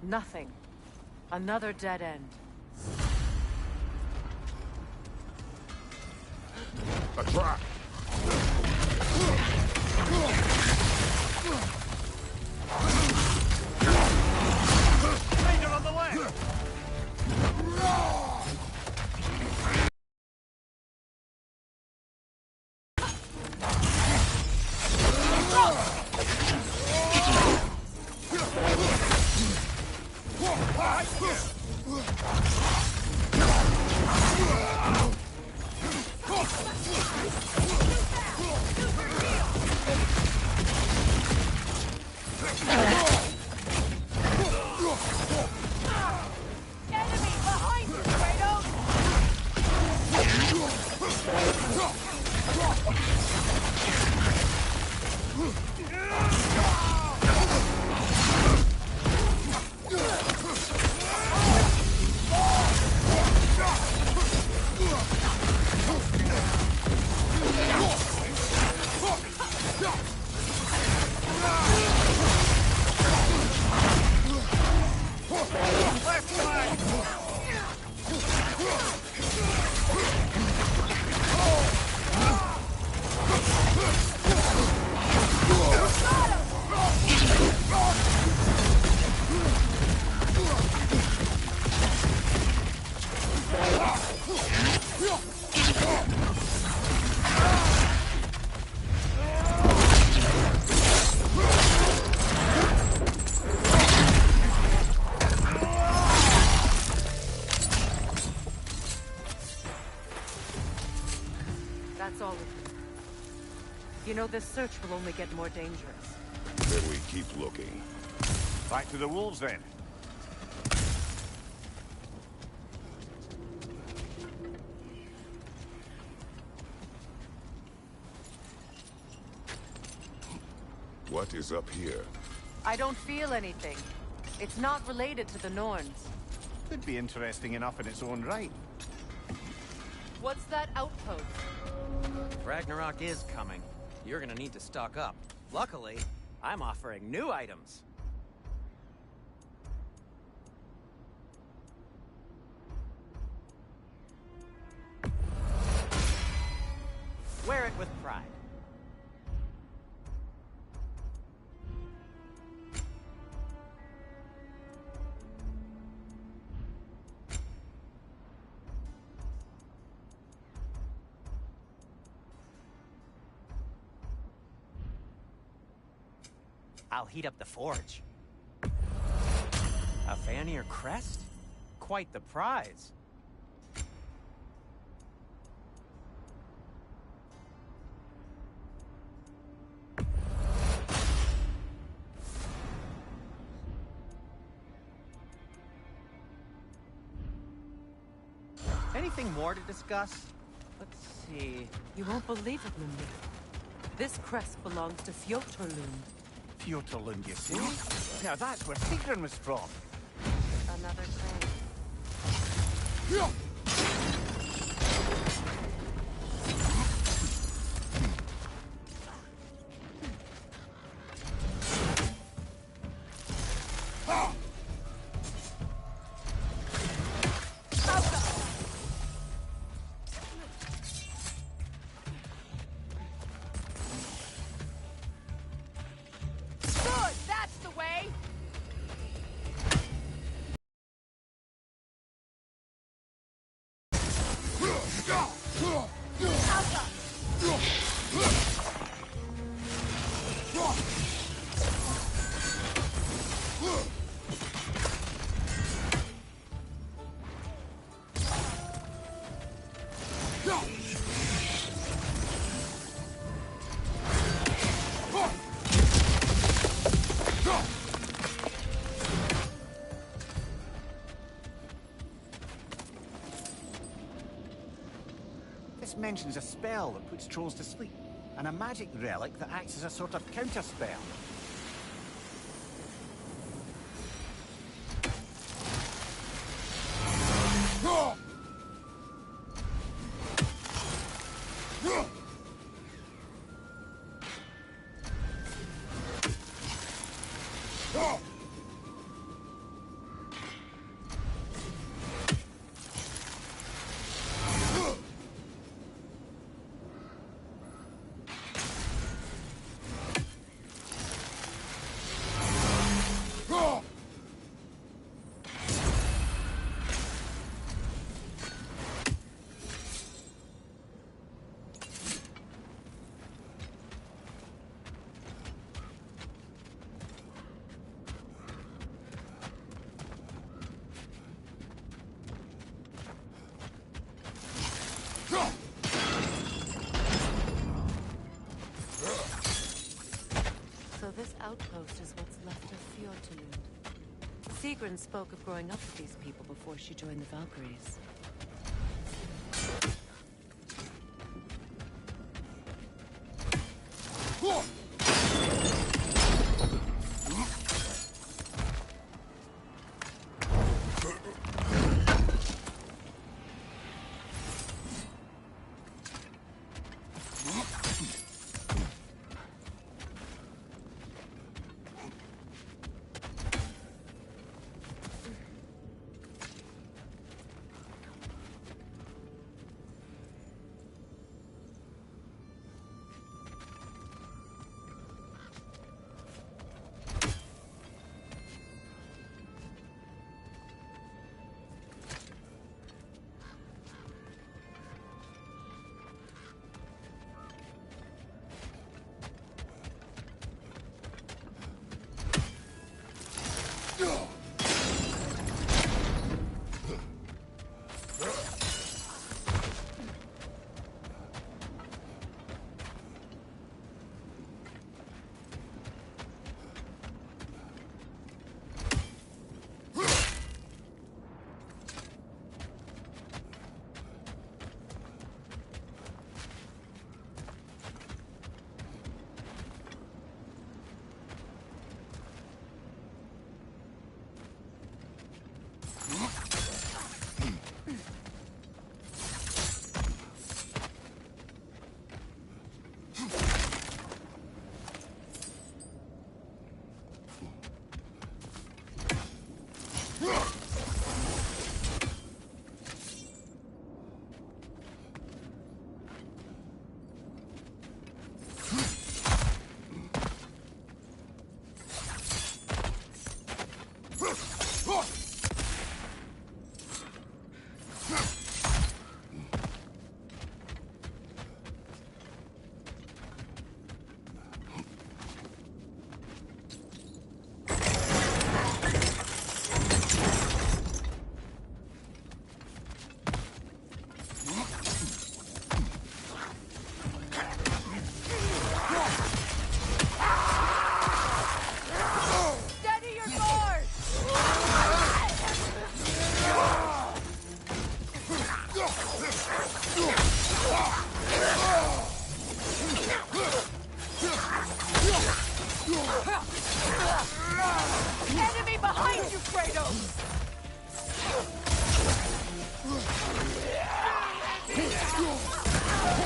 Nothing. Another dead end. A trap! Danger on the way! Enemy behind you, Kratos! That's all of them. You know, this search will only get more dangerous. Then we keep looking. Back to the wolves, then. What is up here? I don't feel anything. It's not related to the Norns. Could be interesting enough in its own right. What's that outpost? Ragnarok is coming. You're gonna need to stock up. Luckily, I'm offering new items. Wear it with pride. I'll heat up the forge. A Vanir crest? Quite the prize. Anything more to discuss? Let's see. You won't believe it, Mimir. This crest belongs to Fjotorlund. Fjotorlund, you see? Now that's where Sigrun was from. Another thing. Good, that's the way! This mentions a spell that puts trolls to sleep, and a magic relic that acts as a sort of counter-spell. Sigrun spoke of growing up with these people before she joined the Valkyries. Enemy behind you, Kratos!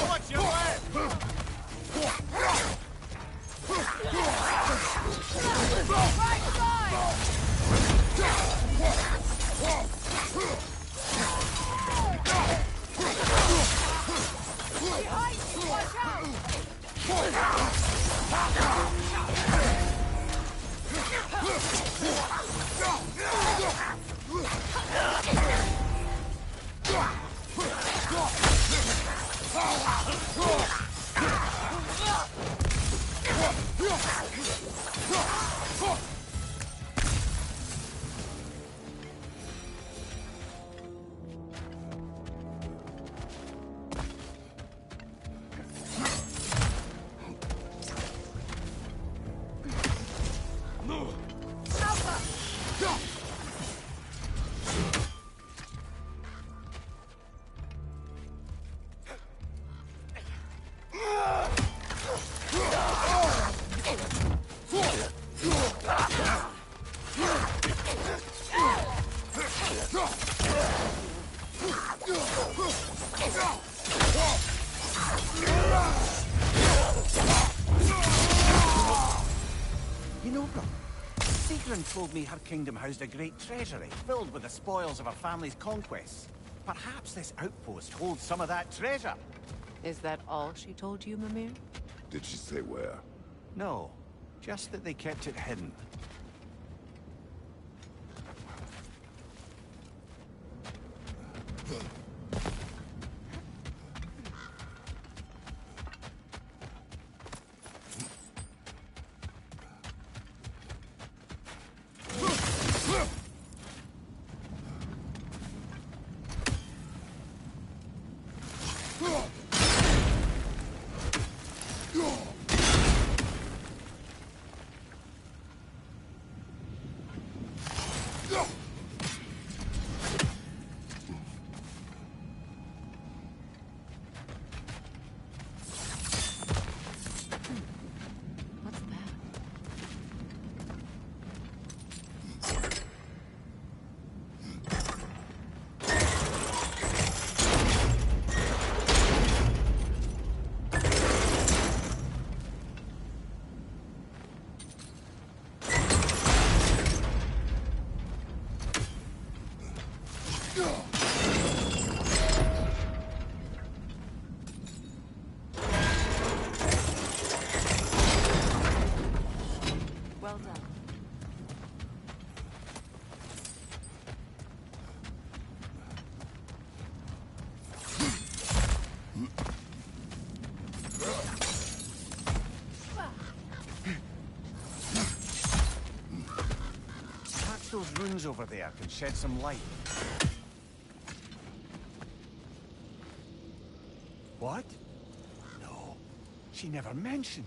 Watch your left! Right side! Behind you, watch out! You know, brother, Sigrun told me her kingdom housed a great treasury filled with the spoils of her family's conquests. Perhaps this outpost holds some of that treasure. Is that all she told you, Mimir? Did she say where? No, just that they kept it hidden. those runes over there can shed some light. What? No, she never mentioned.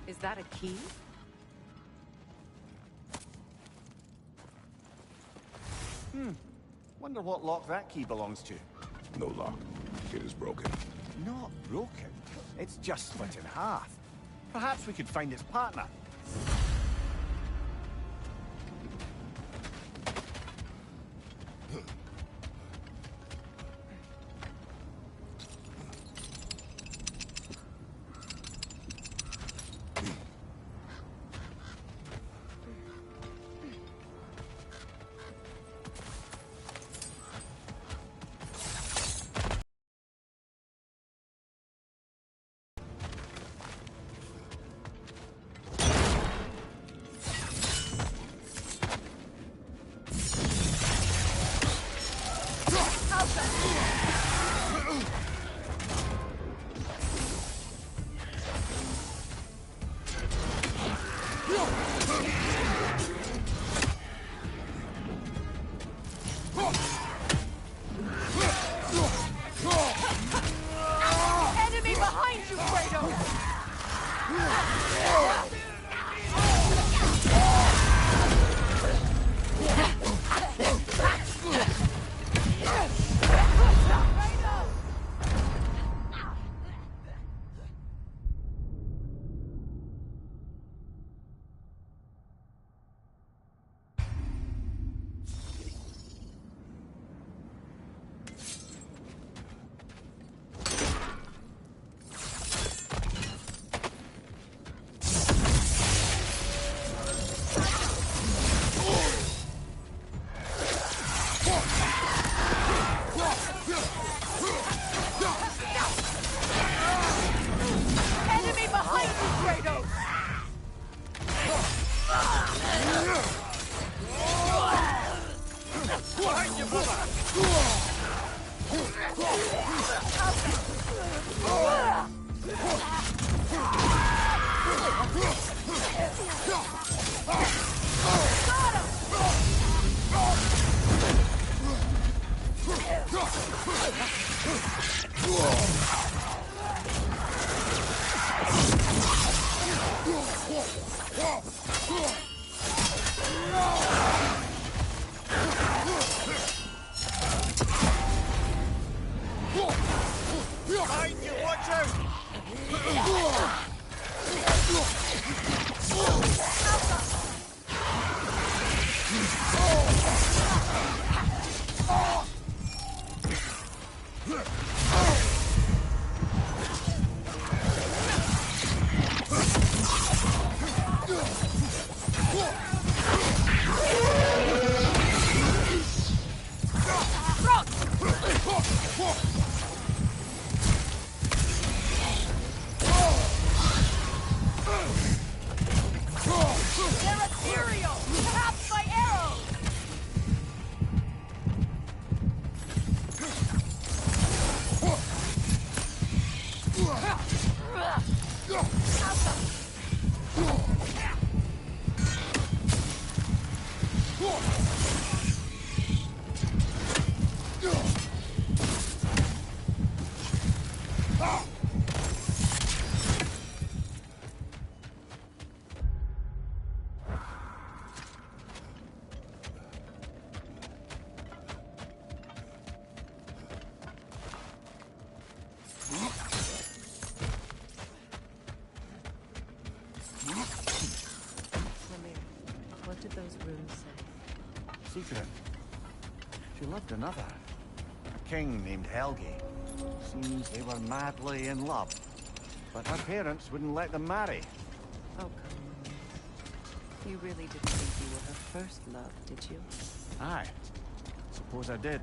Is that a key? Wonder what lock that key belongs to. No lock. It is broken. Not broken. It's just split in half. Perhaps we could find its partner. Enemy behind you, Kratos! Enemy behind you, Kratos! Behind you, brother! Behind you, watch out! did those runes say? Secret. She loved another. A king named Helgi. Seems they were madly in love. But her parents wouldn't let them marry. Oh, come on. You really didn't think you were her first love, did you? Aye. Suppose I did.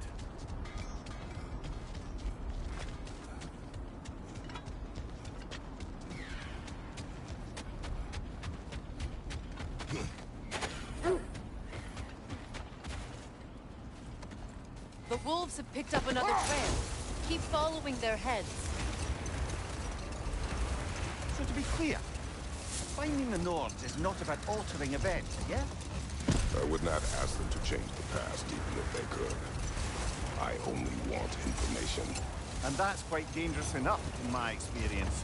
The wolves have picked up another trail. Keep following their heads. So to be clear, finding the Nords is not about altering events, yeah? I would not ask them to change the past, even if they could. I only want information. And that's quite dangerous enough, in my experience.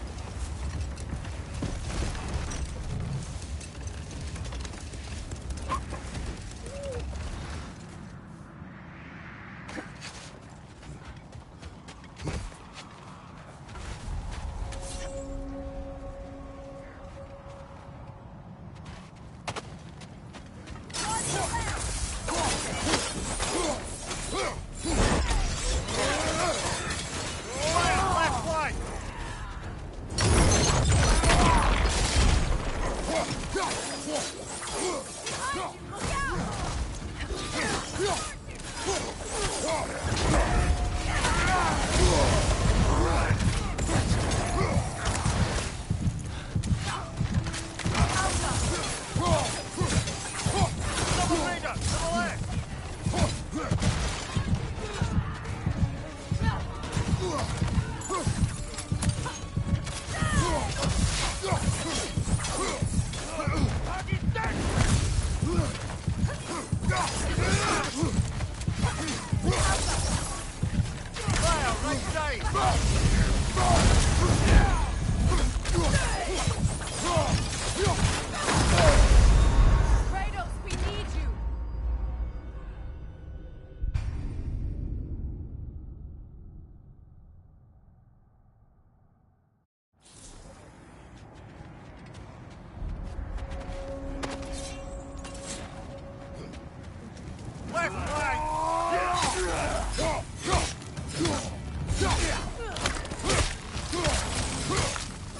Kratos, we need you!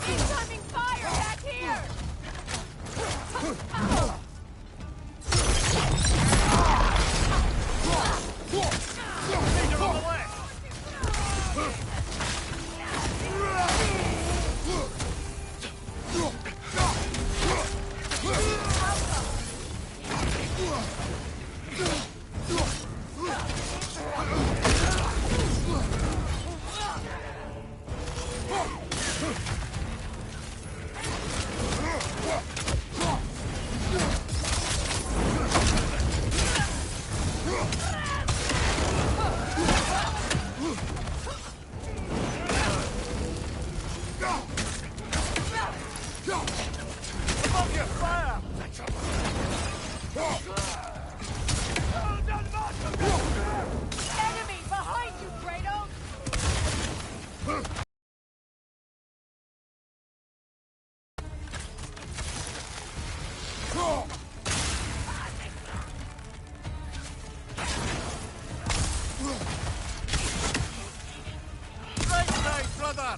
Incoming fire back here! Enemy behind you, Kratos! Right side, brother!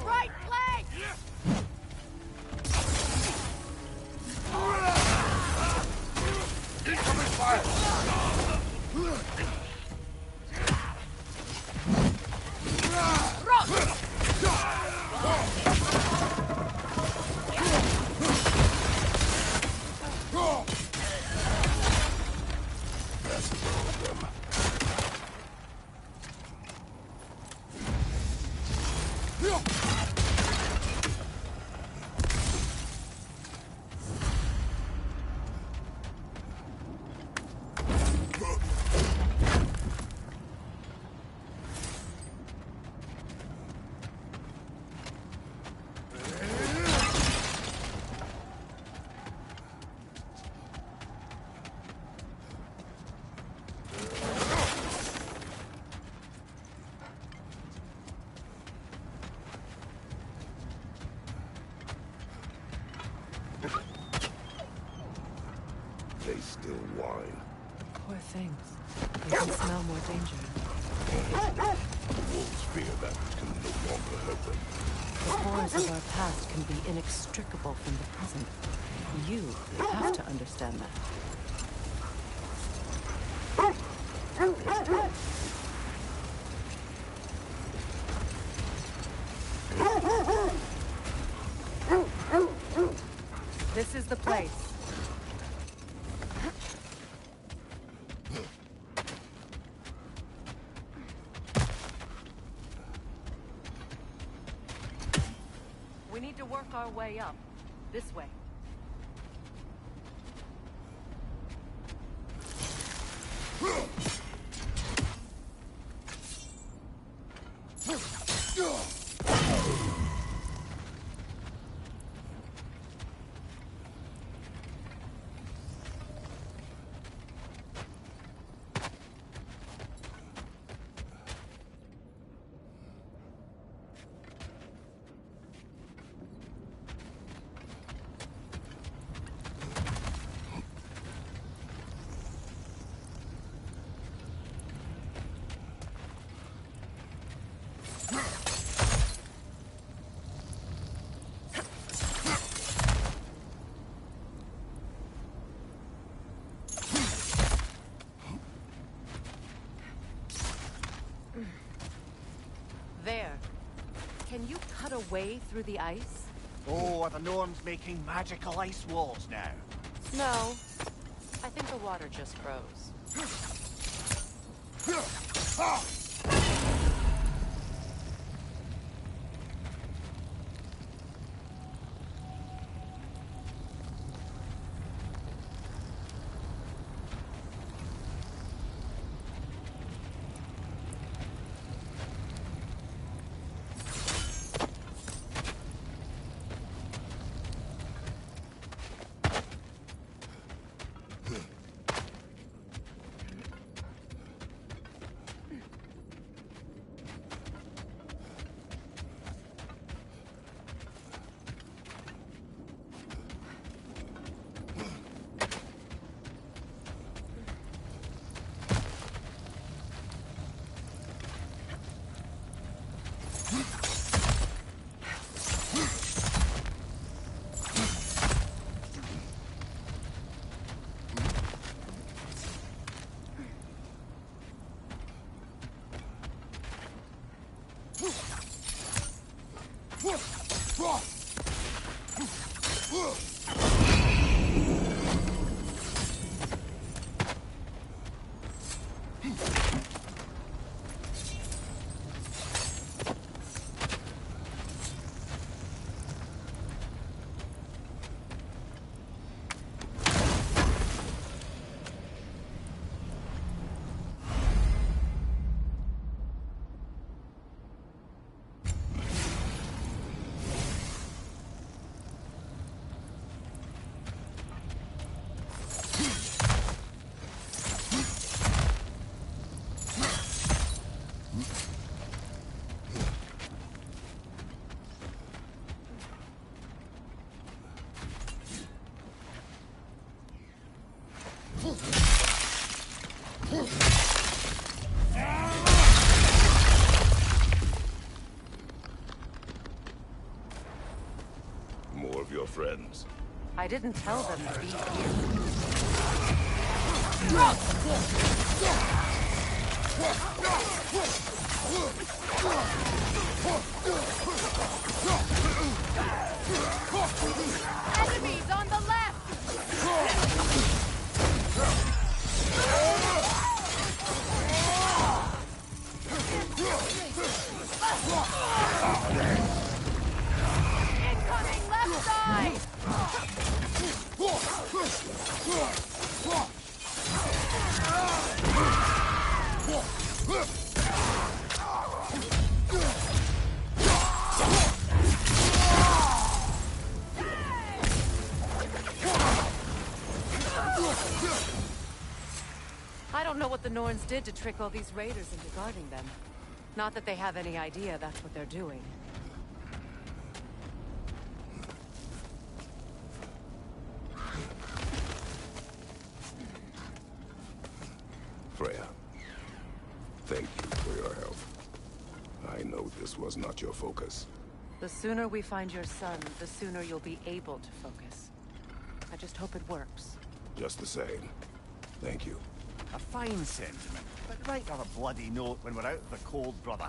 Right flank! they still whine. Poor things. They can smell more danger. Wolves fear that which can no longer hurt them. The horrors of our past can be inextricable from the present. You have to understand that. This is the place. We need to work our way up. This way. There. Can you cut a way through the ice? Oh, are the Norns making magical ice walls now? No. I think the water just froze. More of your friends. I didn't tell them to be here. Enemies on the left! Incoming left side! I don't know what the Norns did to trick all these raiders into guarding them. Not that they have any idea that's what they're doing. your focus. The sooner we find your son, the sooner you'll be able to focus. I just hope it works. Just the same. Thank you. A fine sentiment, but write her a bloody note when we're out of the cold, brother.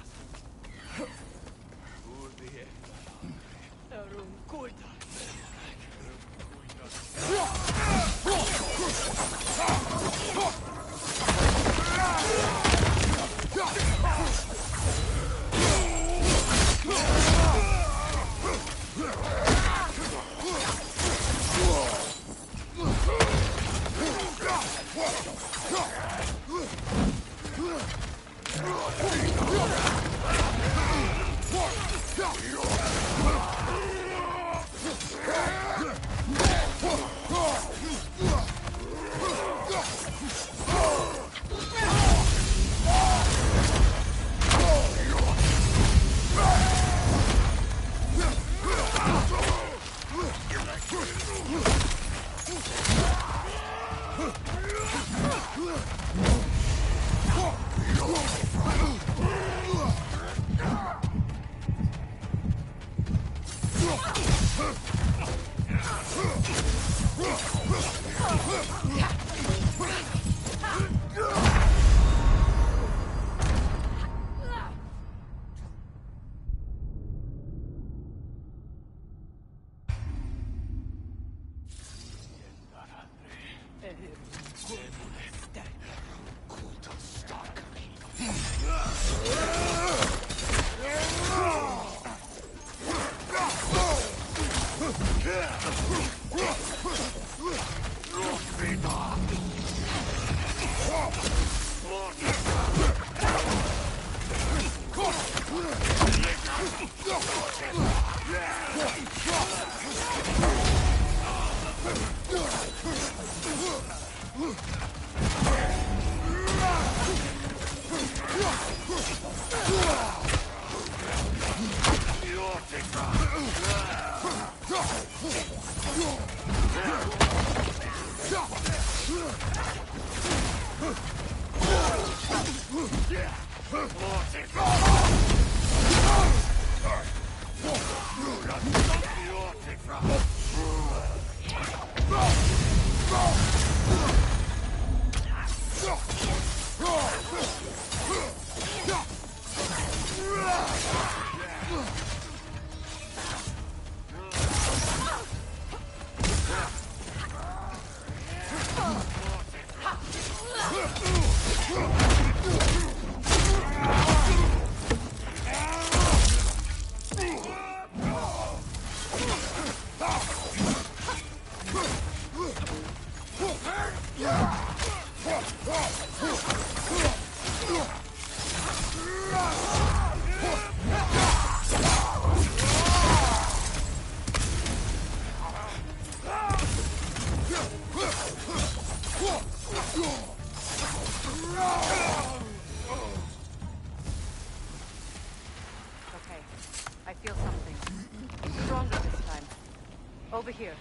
Over here.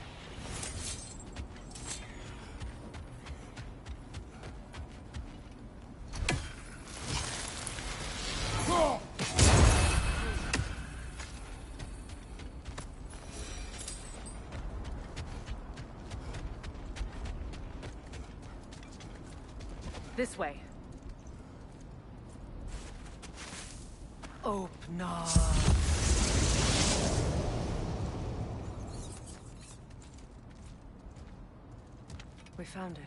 This way. Open up. We found it.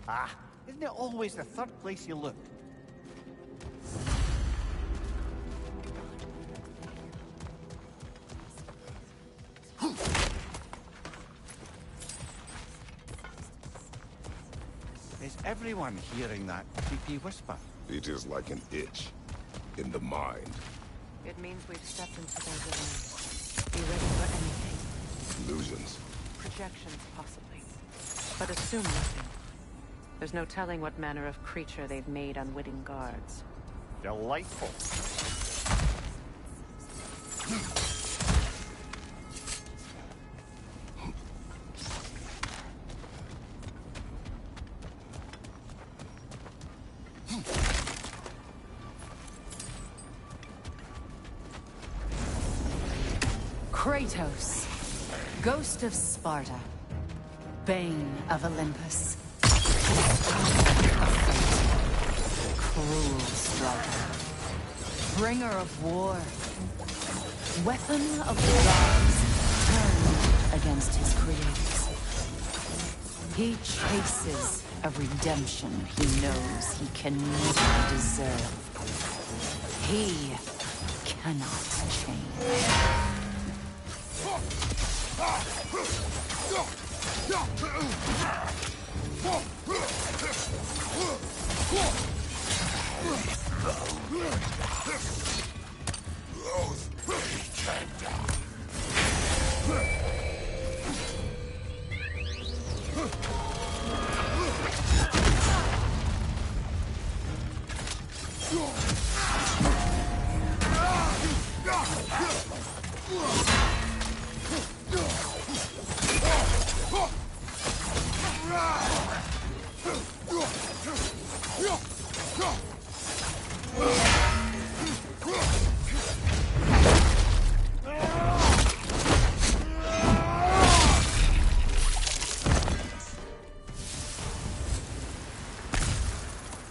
Ah, isn't it always the third place you look? Is everyone hearing that creepy whisper? It is like an itch in the mind. It means we've stepped into their domain. Be ready for anything. Illusions. Projections, possibly. But assume nothing. There's no telling what manner of creature they've made unwitting guards. Delightful. Kratos, Ghost of Sparta, Bane of Olympus, Cruel striker, bringer of war, weapon of the gods, turned against his creators. He chases a redemption he knows he can never deserve. He cannot change.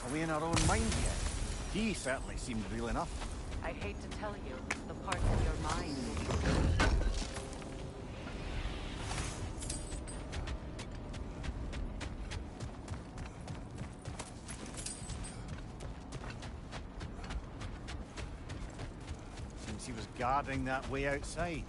Are we in our own mind yet? He certainly seemed real enough. I'd hate to tell you, the parts of your mind will be revealed. Since he was guarding that way outside.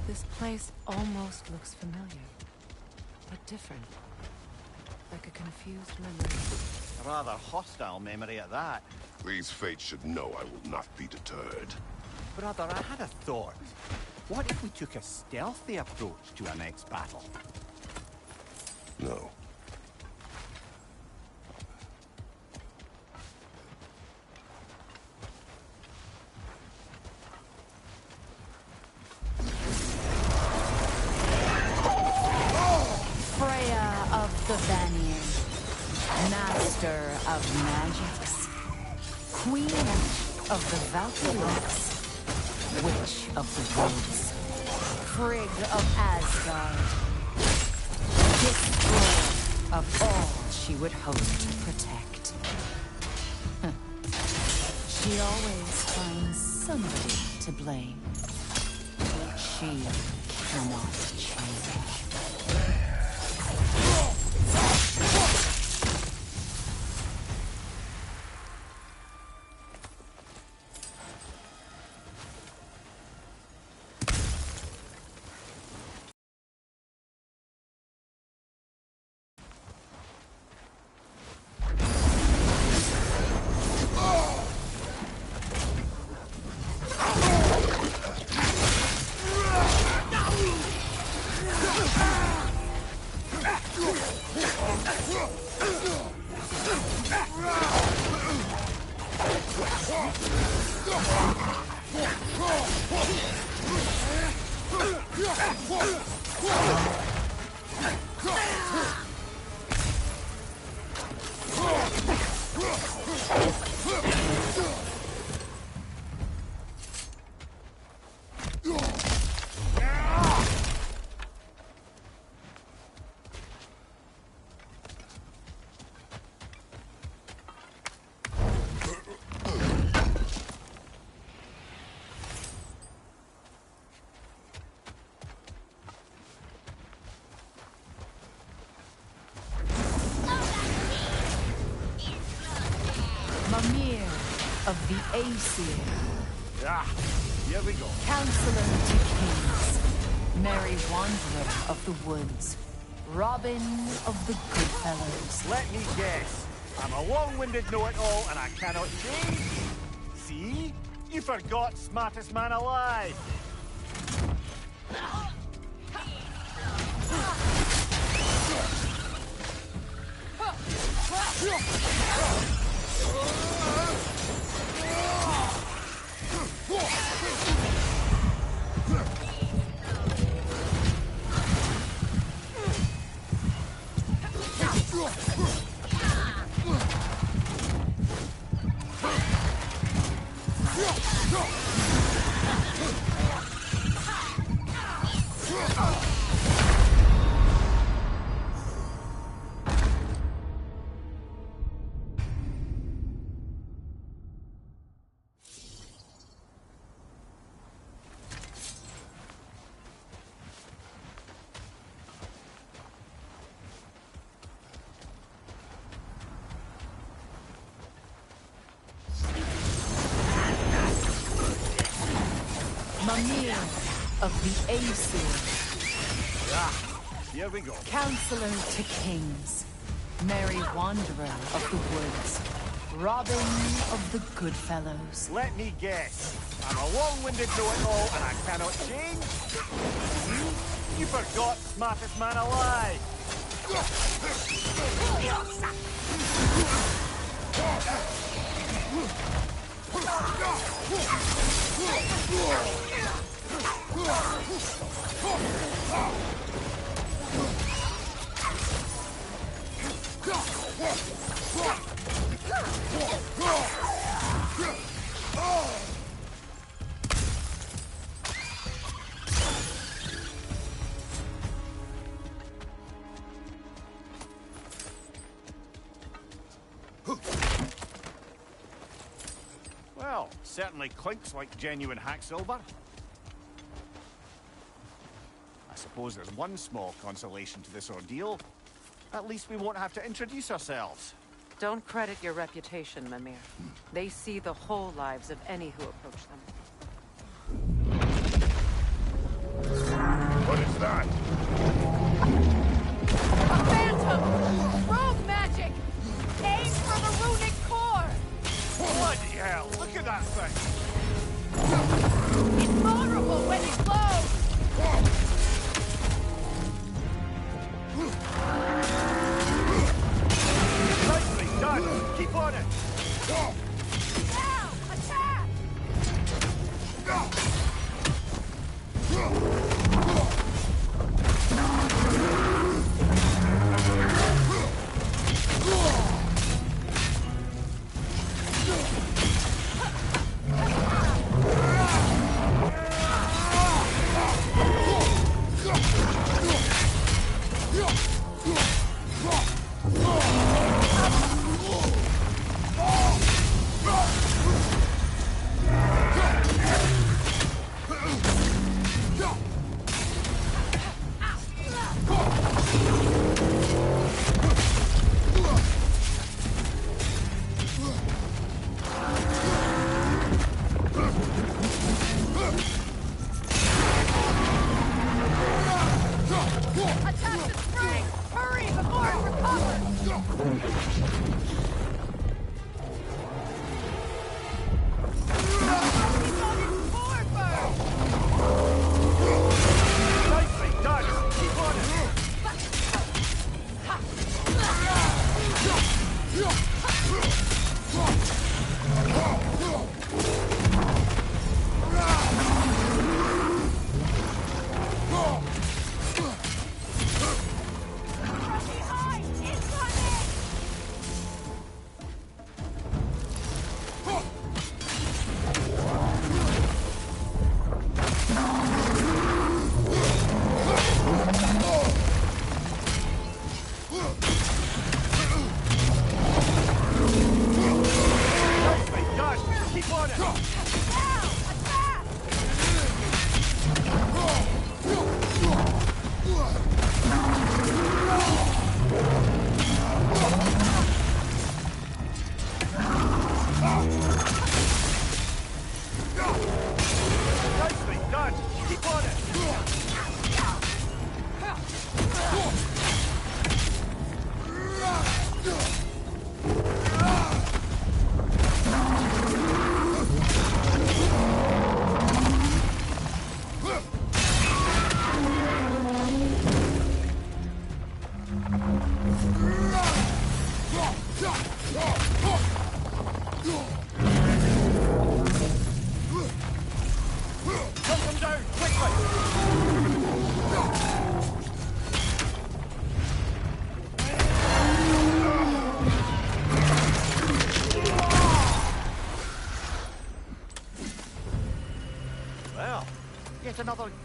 This place almost looks familiar, but different. Like a confused memory. A rather hostile memory at that. These fates should know I will not be deterred. Brother, I had a thought. What if we took a stealthy approach to our next battle? No. Freya of the Vanir, Master of Magics, Queen of the Valkyries, Witch of the Woods, Frigg of Asgard, destroyer of all she would hope to protect. She always finds somebody to blame. She cannot change. the Aesir. Ah, here we go. Counselor to kings. Merry wanderer of the woods. Robin of the Goodfellows. Let me guess. I'm a long-winded know-it-all and I cannot change. See? You forgot smartest man alive. Mimir of the Aesir. Ah, here we go. Counselor to kings. Merry wanderer of the woods. Robin of the Goodfellows. Let me guess. I'm a long-winded know-it-all and I cannot change. See? You forgot smartest man alive. Well, certainly clinks like genuine hack silver. I suppose there's one small consolation to this ordeal. At least we won't have to introduce ourselves. Don't credit your reputation, Mimir. They see the whole lives of any who approach them. What is that? A phantom! Rogue magic! Aim for the runic core! Bloody hell, look at that thing! It's vulnerable when it glows! Nicely done! Keep on it! Now! Attack! Attack the spring! Hurry before it recovers! He's on its board first! Nicely done! Keep on it! From behind! Incoming!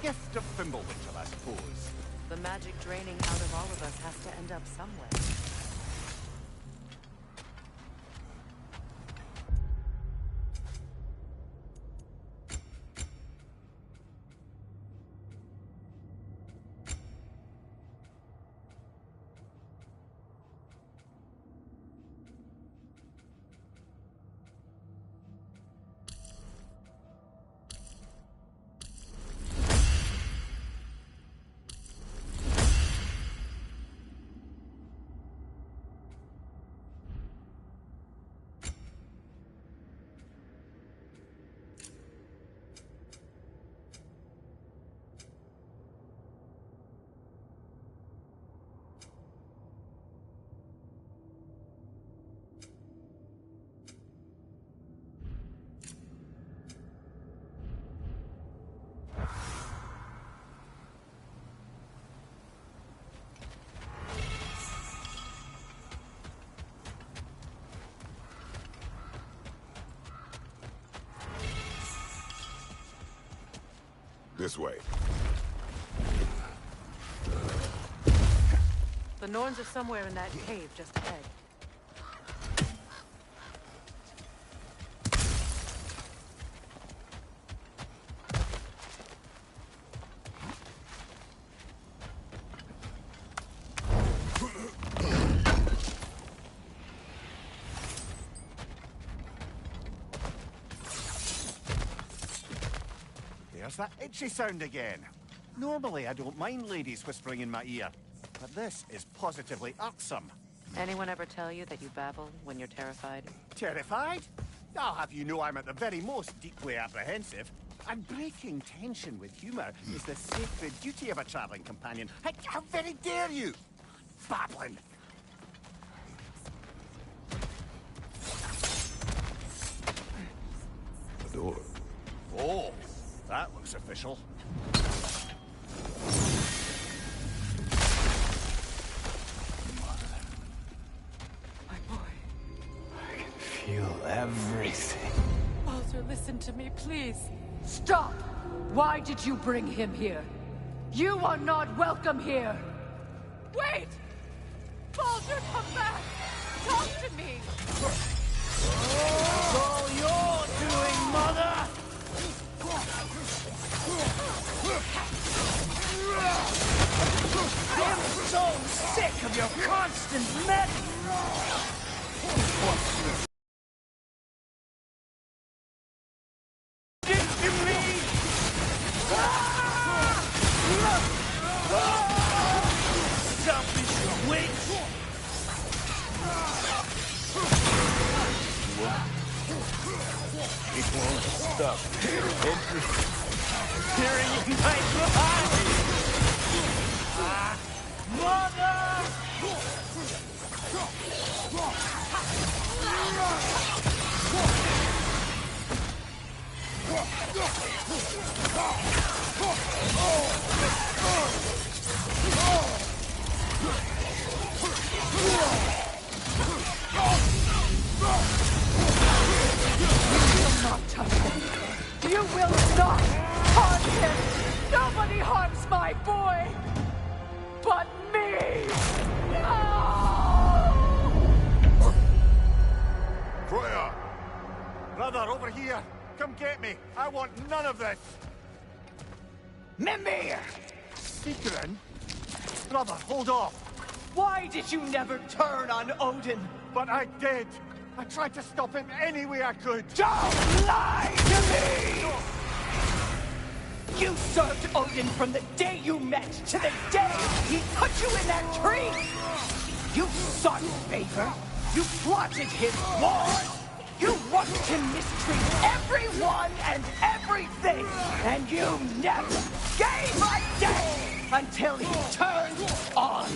gift of Fimbulwinter, I suppose. The magic draining out of all of us has to end up somewhere. This way. The Norns are somewhere in that cave just ahead. There's that itchy sound again. Normally, I don't mind ladies whispering in my ear, but this is positively irksome. Anyone ever tell you that you babble when you're terrified? Terrified? I'll have you know I'm at the very most deeply apprehensive. And breaking tension with humor is the sacred duty of a traveling companion. How very dare you? Babbling. The door. Oh, that looks official. My boy. I can feel everything. Baldur, listen to me, please. Stop! Why did you bring him here? You are not welcome here! Wait! Baldur, come back! Talk to me! It's all you're doing, Mother! I'm so sick of your constant meddling! Selfish witch! It won't stop. Hearing in my blood! Mother! You will not harm him! Nobody harms my boy! But me! No! Freya! Brother, over here! Come get me! I want none of this! Mimir! Sigrun? Brother, hold off! Why did you never turn on Odin? But I did! I tried to stop him any way I could! Don't lie to me! You served Odin from the day you met to the day he put you in that tree! You sought favor, you plotted his war, you watched him mistreat everyone and everything, and you never gave a damn until he turned on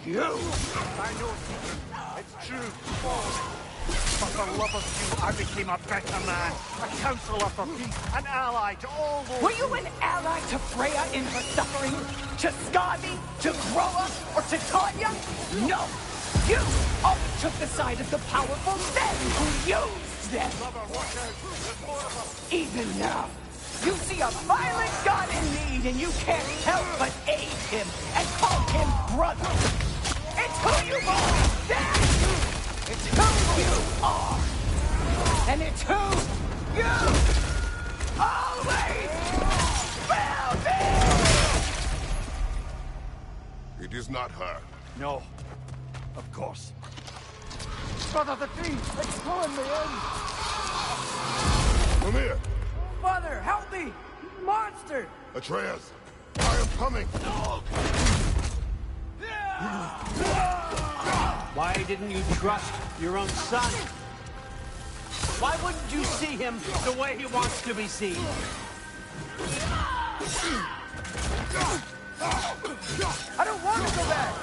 you! I know, Sigrun. It's true. But for love of you, I became a better man. A counselor for peace, an ally to all those... Were you an ally to Freya in her suffering? To Skadi? To Groa? Or to Tanya? No! You always took the side of the powerful, then who used them! Brother, watch out! There's more of us! Even now, You see a violent god in need and you can't help but aid him and call him brother. It's who you are! It's who you are! And it's who you always will be! It is not her. No. Of course. Brother, the tree! It's pulling me in! Come here! Father, help me! Monster! Atreus! I am coming! Why didn't you trust your own son? Why wouldn't you see him the way he wants to be seen? I don't want to go back!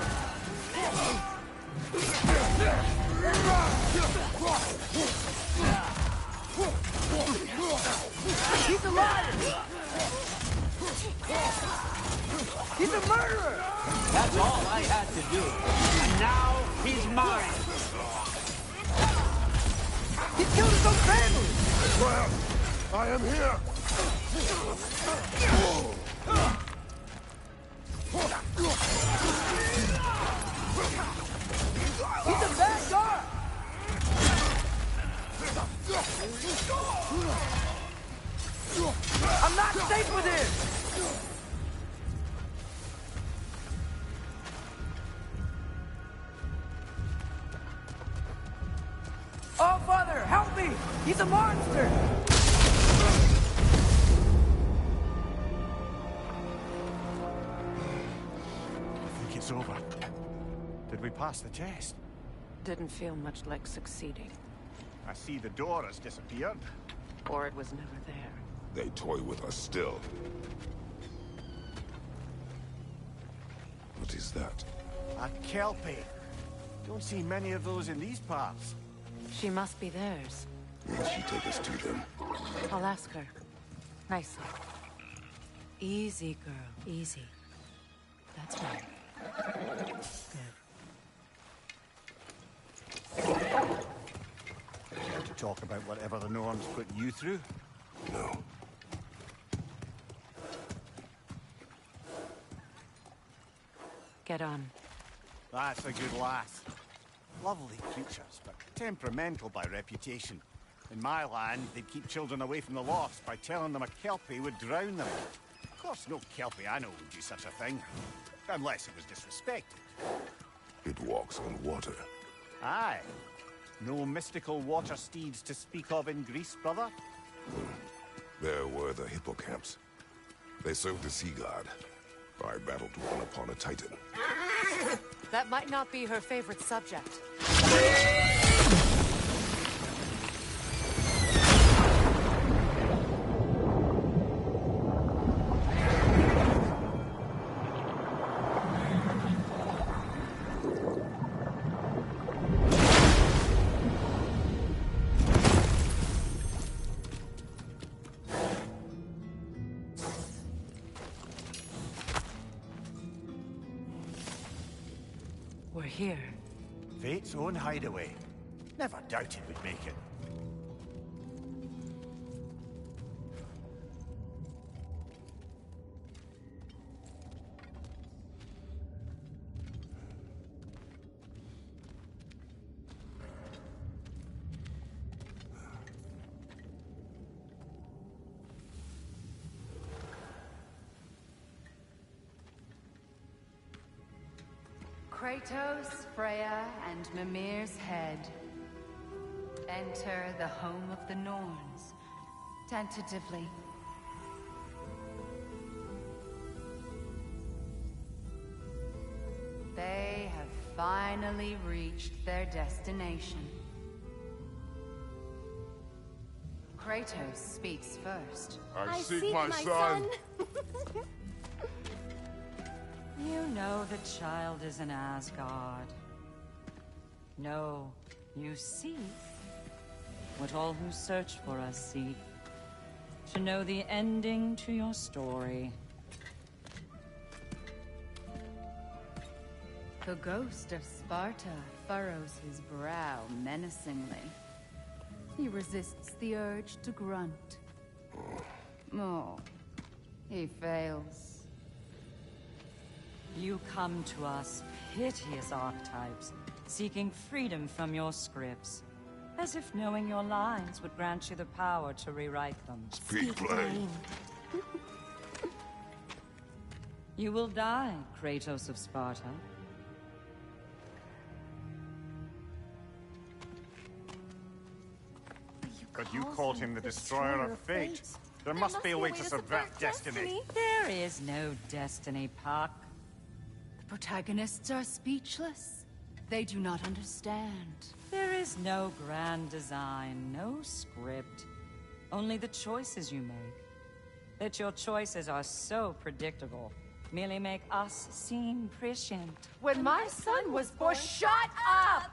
He's alive! He's a murderer! That's all I had to do. And now he's mine. He killed his own family! Atreus! I am here! He's a bad guy! I'm not safe with him! Oh, Father, help me! He's a monster! I think it's over. Did we pass the test? Didn't feel much like succeeding. I see the door has disappeared. Or it was never there. They toy with us still. What is that? A kelpie. Don't see many of those in these parts. She must be theirs. Will she take us to them? I'll ask her. Nicely. Easy, girl. Easy. That's right. To talk about whatever the Norns put you through? No. Get on. That's a good lass. Lovely creatures, but temperamental by reputation. In my land, they'd keep children away from the lofts by telling them a kelpie would drown them. Of course, no kelpie I know would do such a thing. Unless it was disrespected. It walks on water. Aye. No mystical water steeds to speak of in Greece, brother? There were the hippocamps. They served the sea god. I battled one upon a titan. That might not be her favorite subject. We're here. Fate's own hideaway. Never doubted we'd make it. Kratos, Freya, and Mimir's head. Enter the home of the Norns. Tentatively. They have finally reached their destination. Kratos speaks first. I seek my son. You know the child is an Asgard. No, you seek what all who search for us seek. To know the ending to your story. The ghost of Sparta furrows his brow menacingly. He resists the urge to grunt. Oh, he fails. You come to us, piteous archetypes, seeking freedom from your scripts, as if knowing your lines would grant you the power to rewrite them. Speak plain. You will die, Kratos of Sparta. But you called him the Destroyer of Fate. There must be a way to subvert destiny. There is no destiny, Puck. The protagonists are speechless. They do not understand. There is no grand design, no script. Only the choices you make. That your choices are so predictable merely make us seem prescient. When my son was born, shut up!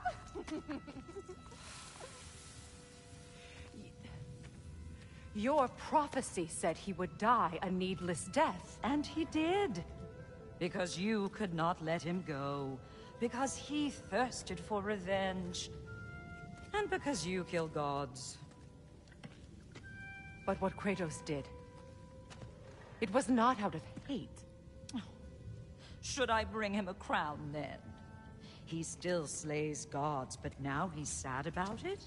Your prophecy said he would die a needless death. And he did. Because you could not let him go. Because he thirsted for revenge. And because you kill gods. But what Kratos did, it was not out of hate. Should I bring him a crown then? He still slays gods, but now he's sad about it?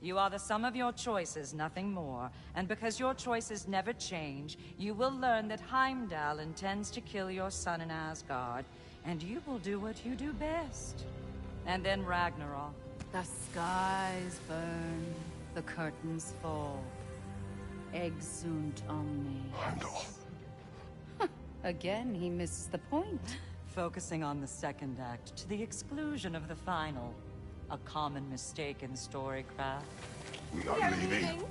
You are the sum of your choices, nothing more. And because your choices never change, you will learn that Heimdall intends to kill your son in Asgard, and you will do what you do best. And then Ragnarok. The skies burn, the curtains fall. Exunt omnes. Heimdall. Again, he misses the point. Focusing on the second act to the exclusion of the final. A common mistake in storycraft. We are leaving.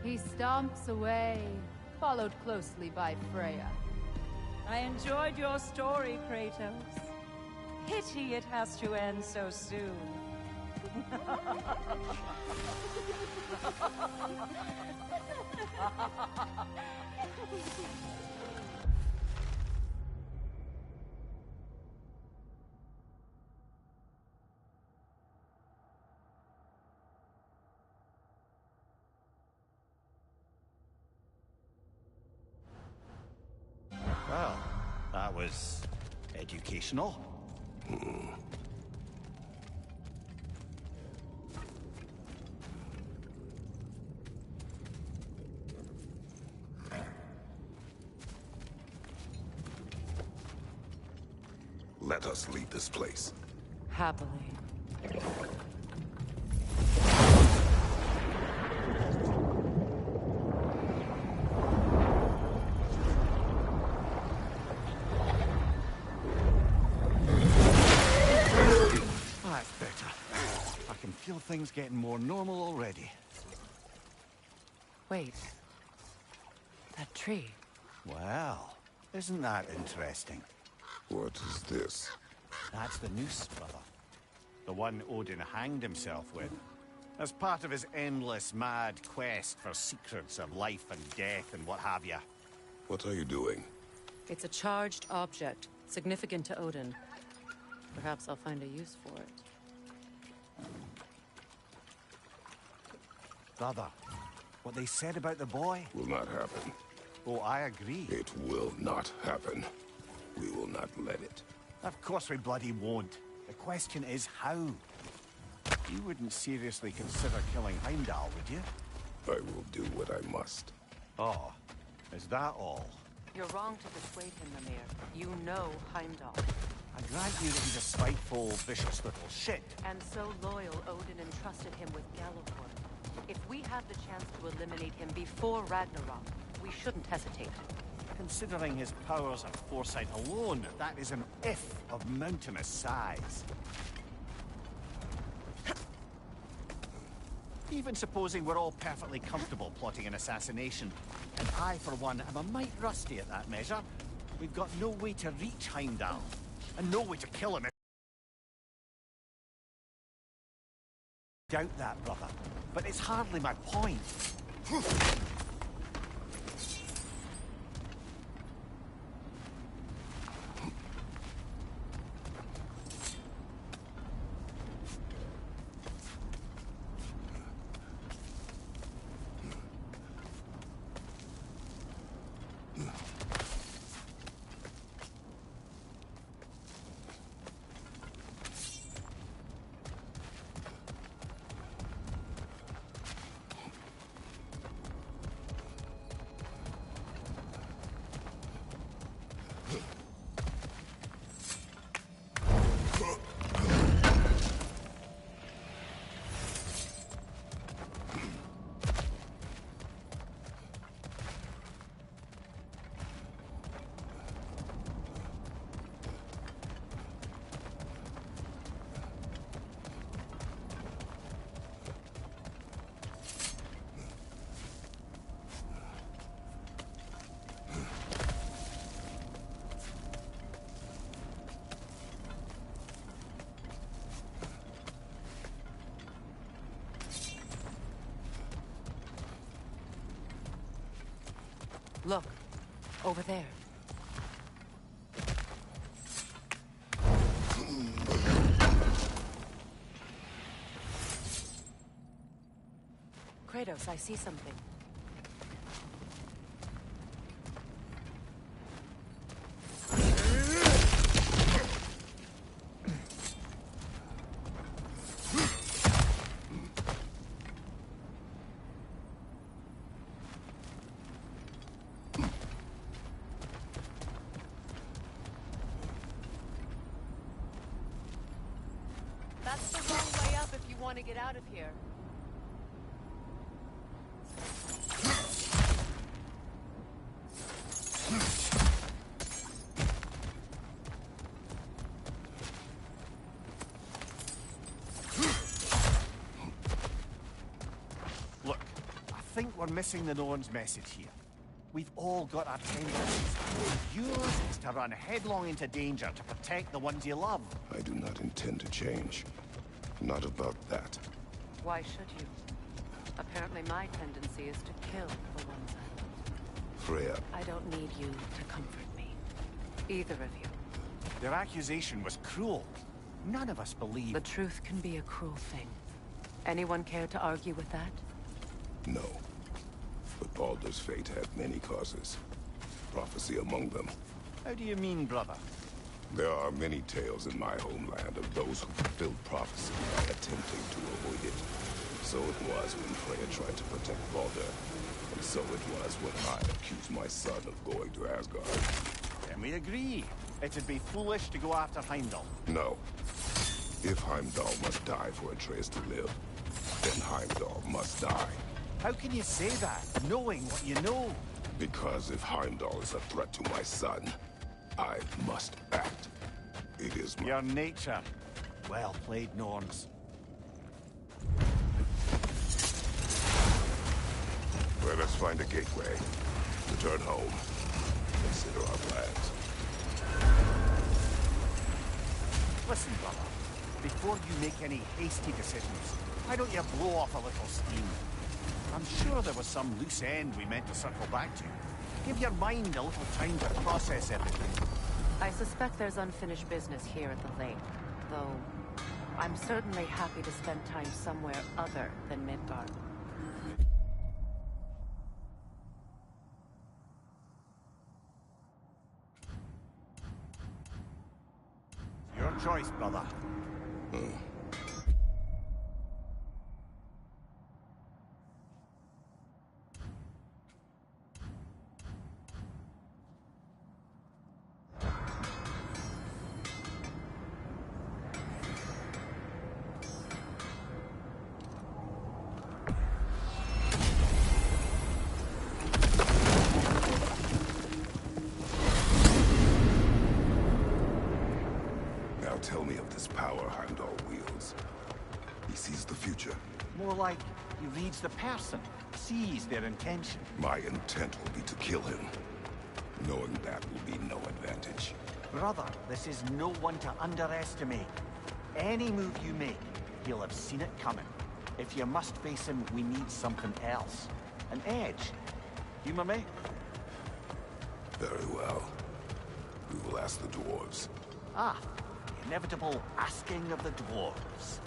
He stomps away, followed closely by Freya. I enjoyed your story, Kratos. Pity it has to end so soon. Well, that was educational. Let us leave this place. Happily. That's better. I can feel things getting more normal already. Wait. That tree. Well, isn't that interesting? What is this? That's the noose, brother. The one Odin hanged himself with. As part of his endless, mad quest for secrets of life and death and what have you. What are you doing? It's a charged object, significant to Odin. Perhaps I'll find a use for it. Brother, what they said about the boy? Will not happen. Oh, I agree. It will not happen. We will not let it. Of course we bloody won't. The question is how. You wouldn't seriously consider killing Heimdall, would you? I will do what I must. Oh, is that all? You're wrong to dissuade him, Mimir. You know Heimdall. I grant you that he's a spiteful, vicious little shit. And so loyal, Odin entrusted him with Gjallarhorn. If we have the chance to eliminate him before Ragnarok, we shouldn't hesitate. Considering his powers of foresight alone, that is an if of mountainous size. Even supposing we're all perfectly comfortable plotting an assassination, and I, for one, am a mite rusty at that measure, we've got no way to reach Heimdall, and no way to kill him. Doubt that, brother, but it's hardly my point. Look, over there. Kratos, I see something. That's the wrong way up if you want to get out of here. Look, I think we're missing the Norn's message here. We've all got our tendencies. Yours is to run headlong into danger to protect the ones you love. I do not intend to change. Not about that. Why should you? Apparently my tendency is to kill the ones I love. Freya, I don't need you to comfort me. Either of you. Their accusation was cruel. None of us believe... The truth can be a cruel thing. Anyone care to argue with that? no. But Baldur's fate had many causes. Prophecy among them. How do you mean, brother? There are many tales in my homeland of those who fulfilled prophecy by attempting to avoid it. So it was when Freya tried to protect Baldur. And so it was when I accused my son of going to Asgard. Then we agree. It'd be foolish to go after Heimdall. No. If Heimdall must die for Atreus to live, then Heimdall must die. How can you say that, knowing what you know? Because if Heimdall is a threat to my son, I must act. It is my... Your nature. Well played, Norns. Let us find a gateway. Return home. Consider our plans. Listen, brother. Before you make any hasty decisions, why don't you blow off a little steam? I'm sure there was some loose end we meant to circle back to. Give your mind a little time to process everything. I suspect there's unfinished business here at the lake. Though, I'm certainly happy to spend time somewhere other than Midgard. Your choice, brother. Now tell me of this power Heimdall wields. He sees the future. More like he reads the person, sees their intention. My intent will be to kill him. Knowing that will be no advantage. Brother, this is no one to underestimate. Any move you make, he'll have seen it coming. If you must face him, we need something else. An edge. Humor me? Very well. We will ask the dwarves. Ah, the inevitable asking of the dwarves.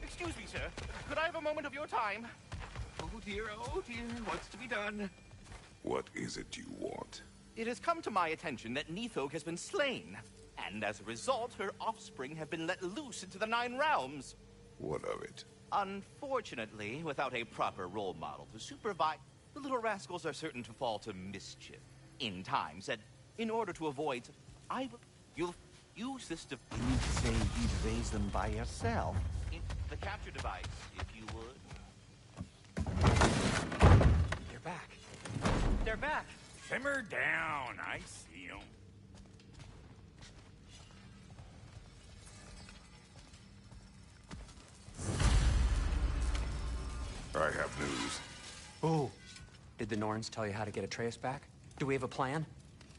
Excuse me, sir. Could I have a moment of your time? Oh dear, what's to be done? What is it you want? It has come to my attention that Nithog has been slain, and as a result, her offspring have been let loose into the Nine Realms. What of it? Unfortunately, without a proper role model to supervise, the little rascals are certain to fall to mischief. In time, said, in order to avoid, you'll use this You mean to say you'd raise them by yourself? in the capture device, if you would. They're back. They're back. Simmer down. I see 'em. I have news. Oh. Did the Norns tell you how to get Atreus back? Do we have a plan?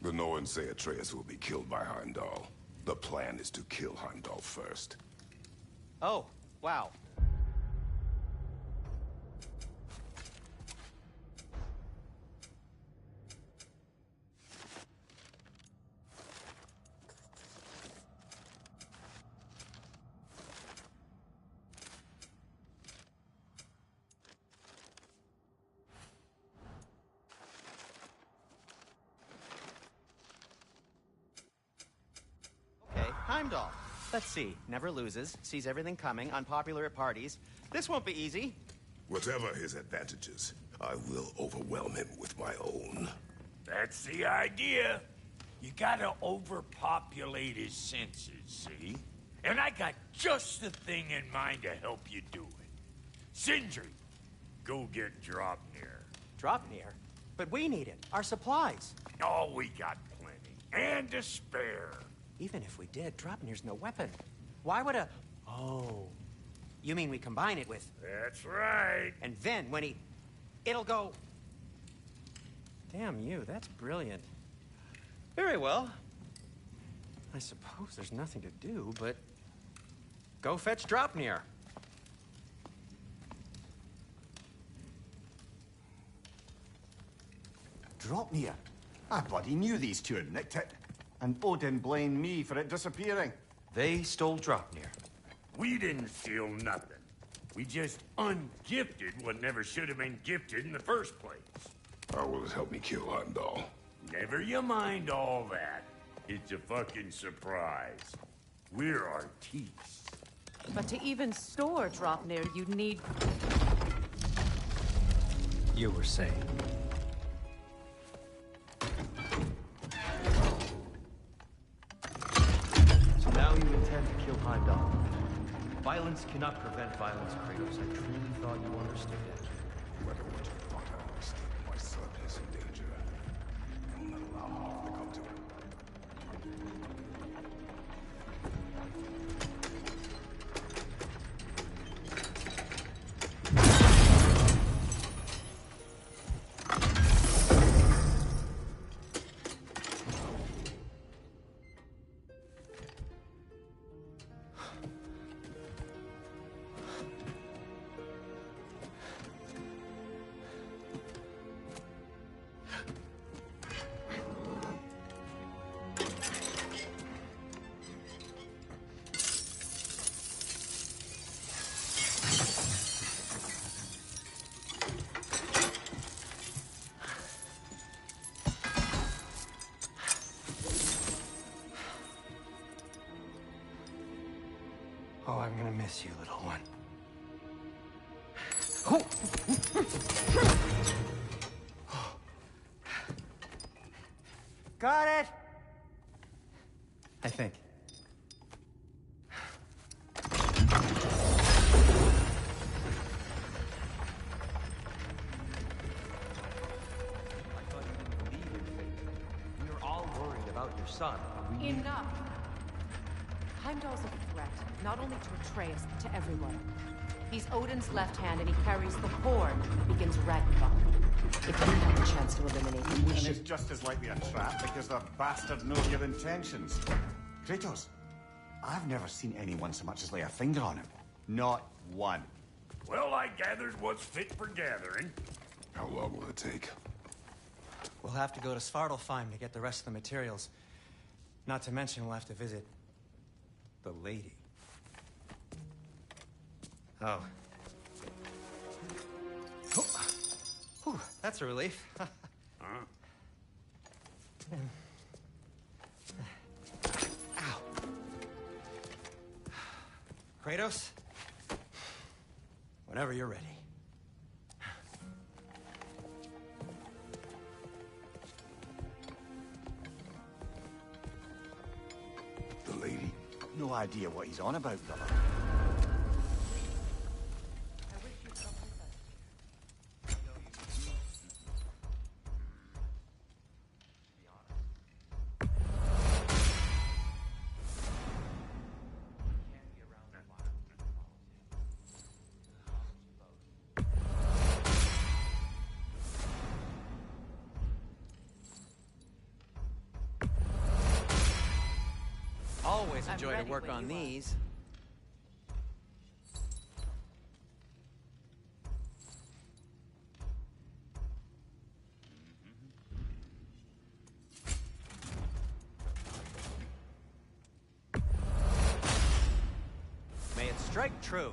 The Norns say Atreus will be killed by Heimdall. The plan is to kill Heimdall first. Oh, wow. Heimdall. Let's see. Never loses, sees everything coming, unpopular at parties. This won't be easy. Whatever his advantages, I will overwhelm him with my own. That's the idea. You gotta overpopulate his senses, see? And I got just the thing in mind to help you do it. Sindri, go get Dropnir. Dropnir? But we need it. Our supplies. Oh, we got plenty. And to spare. Even if we did, Dropnir's no weapon. Why would a... Oh. You mean we combine it with... That's right. And then when he... It'll go... Damn you, that's brilliant. Very well. I suppose there's nothing to do, but... Go fetch Dropnir. Dropnir? I bloody knew these two had nicked it. And Odin blamed me for it disappearing. They stole Dropnir. We didn't steal nothing. We just ungifted what never should have been gifted in the first place. How will it help me kill Heimdall? Never you mind all that. It's a fucking surprise. We're artistes. But to even store Dropnir, you'd need... You were saying. So now you intend to kill Heimdall. Violence cannot prevent violence, Kratos. I truly thought you understood that. No matter what you thought I understood, my son is in danger. I will not allow harm to come to him. Oh, I'm gonna miss you, little one. Got it! I think. I thought you didn't believe in fate. We were all worried about your son. We... Enough! Heimdall's a threat, not only to Atreus, but to everyone. He's Odin's left hand, and he carries the horn that begins Ragnarok. If we have the chance to eliminate him, we And should... it's just as likely a trap because the bastard knows your intentions. Kratos, I've never seen anyone so much as lay a finger on him. Not one. Well, I gathered what's fit for gathering. How long will it take? We'll have to go to Svartalfheim to get the rest of the materials. Not to mention we'll have to visit... the lady. Oh. Oh. Whew, that's a relief. Huh? Ow. Kratos? Whenever you're ready. The lady? No idea what he's on about, brother. Always a I'm joy to ready work when on you are. these. May it strike true.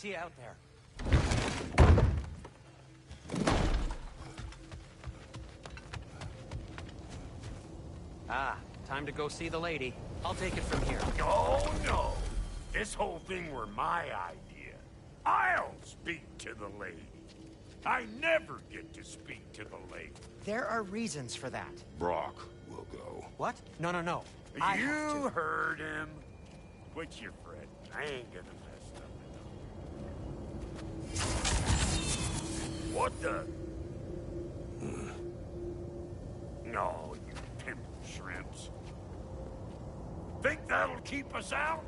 See you out there. Ah, time to go see the lady. I'll take it from here. Oh, no. This whole thing were my idea. I'll speak to the lady. I never get to speak to the lady. There are reasons for that. Brock will go. What? No, no, no. I have You to. heard him. Quit your fretting. I ain't gonna mess up. What the? No, you pimple shrimps. Think that'll keep us out?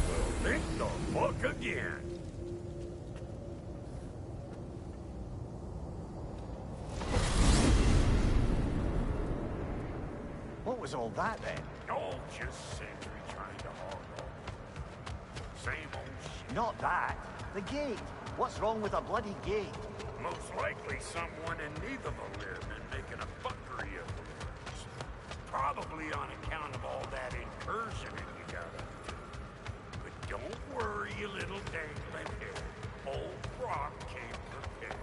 Well, think the fuck again. What was all that then? Oh, just Sentry trying to hog off. Same old shit. Not that. The gate. What's wrong with a bloody gate? Most likely someone in Neitherville been making a fuckery of the words. Probably on account of all that incursioning you got up to. But don't worry, you little dangling head. Old Brock came prepared.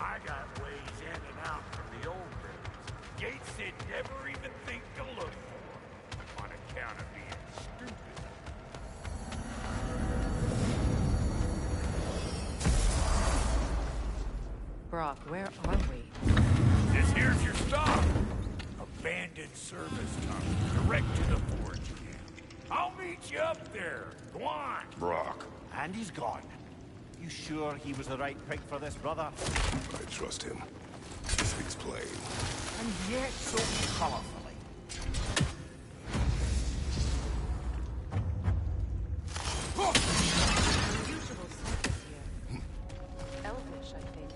I got ways in and out from the old days. Gates they'd never even think to look for on account of being stupid. Brock, where are we? This here's your stop. Abandoned service tunnel, direct to the forge camp. I'll meet you up there. Go on. Brock, And he's gone. You sure he was the right pick for this, brother? I trust him. He speaks plain. And yet so colorfully. Unusual surface here. Elvish, I think.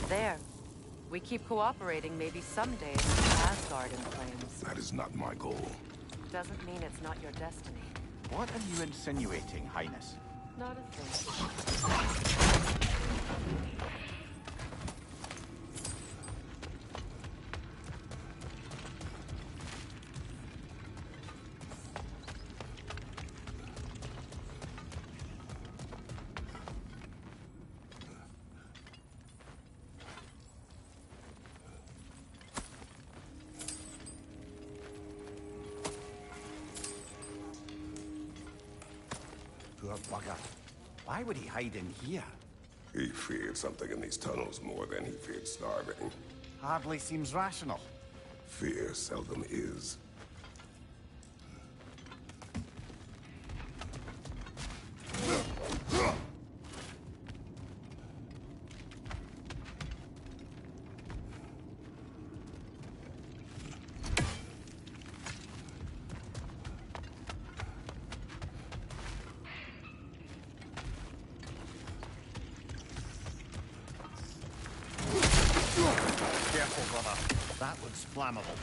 There. We keep cooperating, maybe someday Asgard in flames. That is not my goal. Doesn't mean it's not your destiny. What are you insinuating, Highness? Not a thing. Poor bugger. Why would he hide in here? He feared something in these tunnels more than he feared starving. Hardly seems rational. Fear seldom is. Careful, brother. That one's flammable.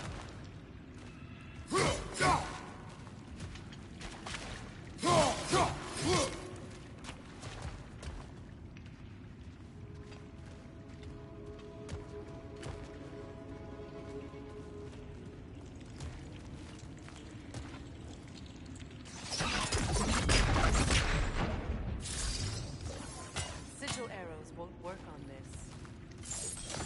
Sigil arrows won't work on this.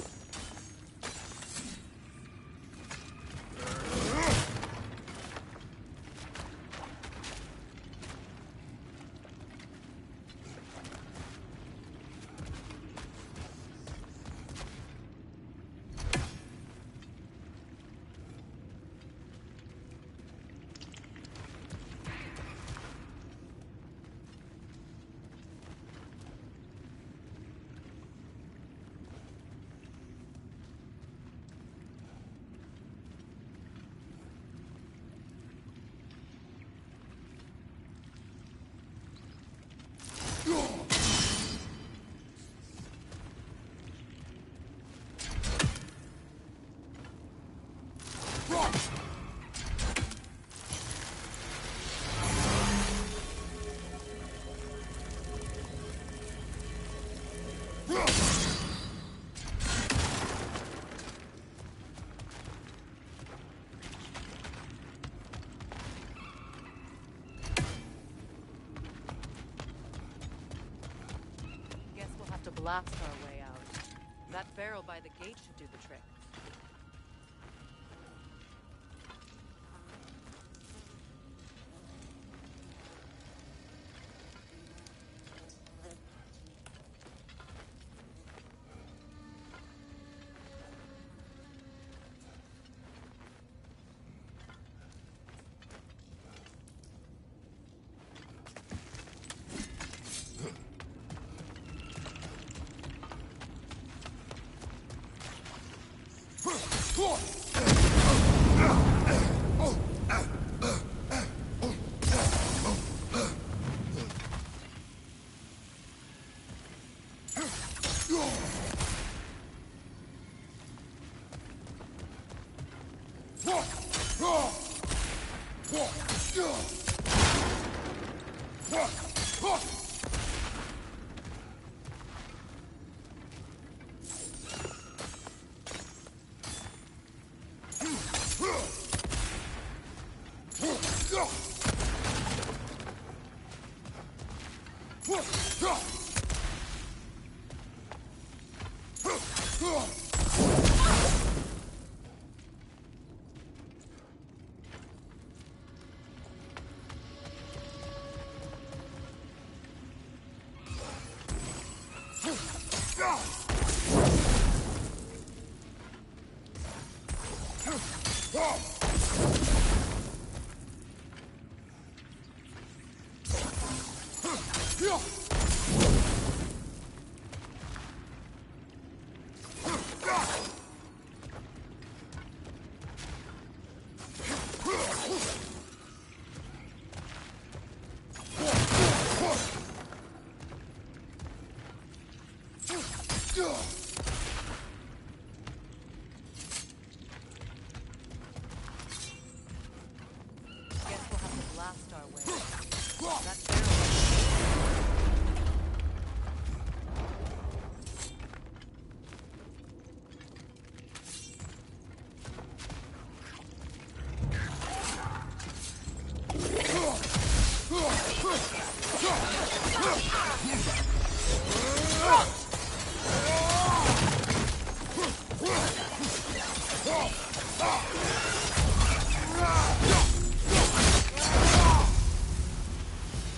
blast our way out. That barrel by the gate should do the trick.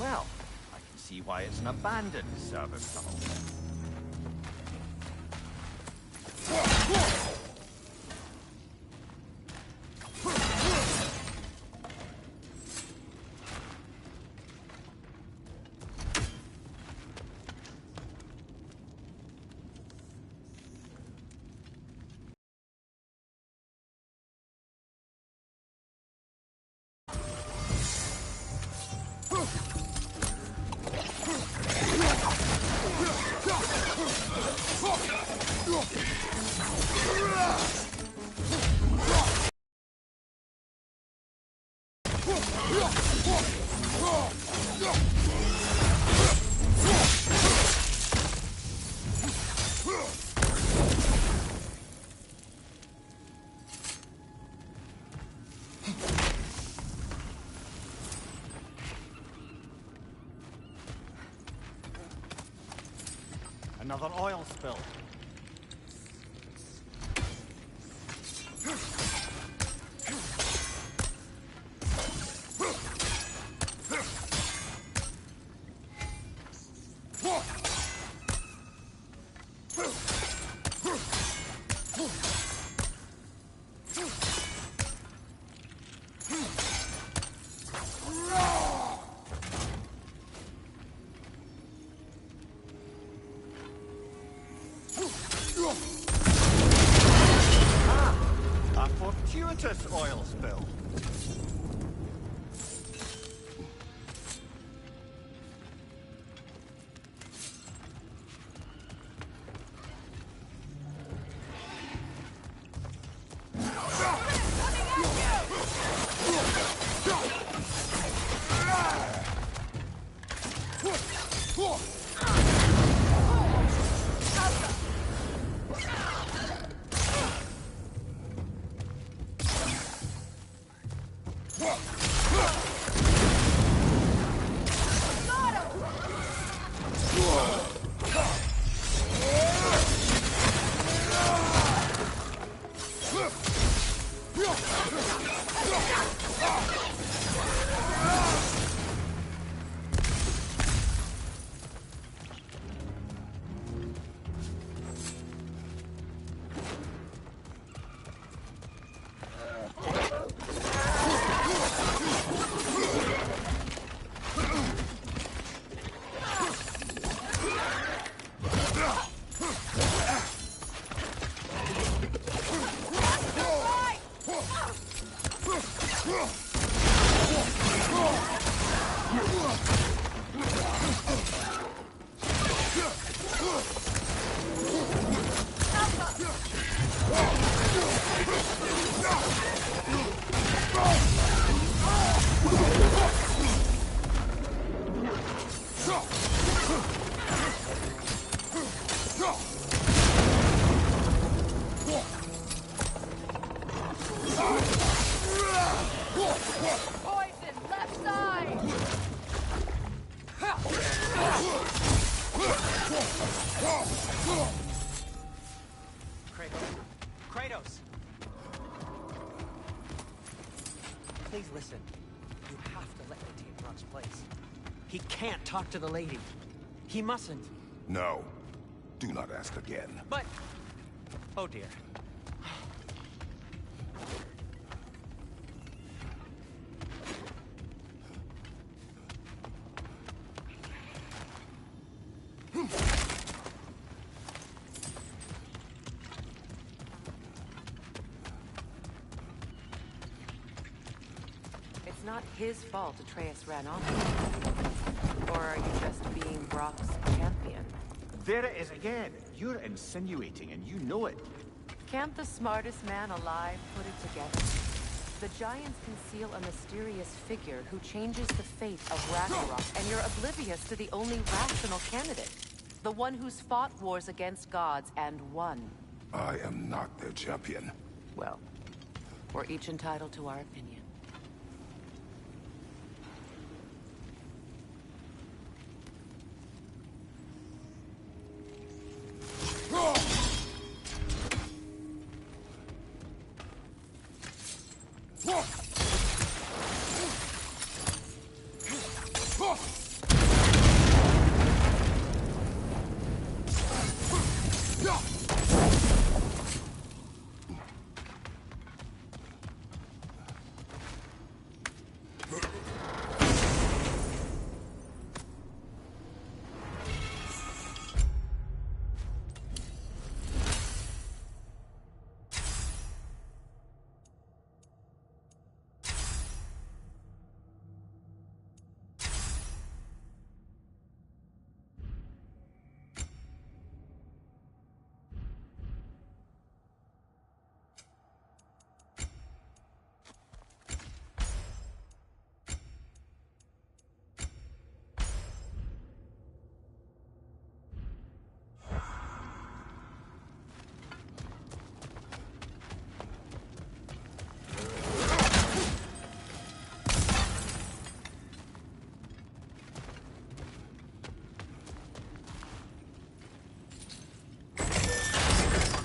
Well, I can see why it's an abandoned service tunnel. Another oil spill. A fortuitous oil spill. Poison, left side! Kratos! Please listen. You have to let me take Rock's place. He can't talk to the lady. He mustn't. No. Do not ask again. But... Oh dear. It's not his fault Atreus ran off. Or are you just being Brock's champion? There it is again. You're insinuating, and you know it. Can't the smartest man alive put it together? The Giants conceal a mysterious figure who changes the fate of Ragnarok, and you're oblivious to the only rational candidate. The one who's fought wars against gods and won. I am not their champion. Well, we're each entitled to our opinion.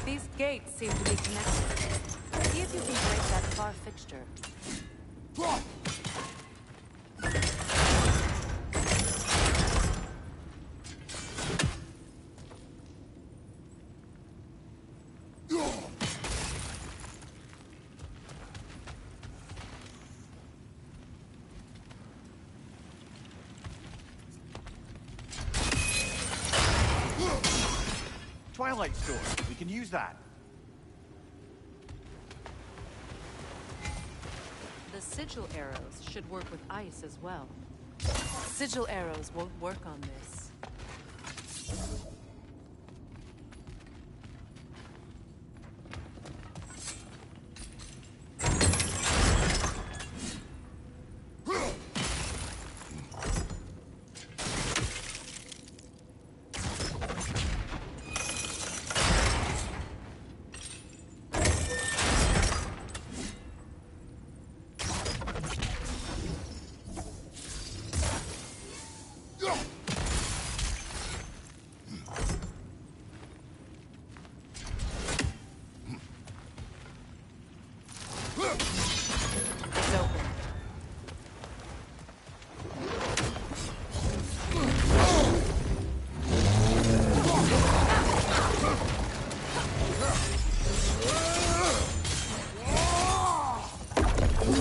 These gates seem to be connected. See if you can break that far fixture. Twilight Sword. We can use that. The sigil arrows should work with ice as well. Sigil arrows won't work on this. Kratos,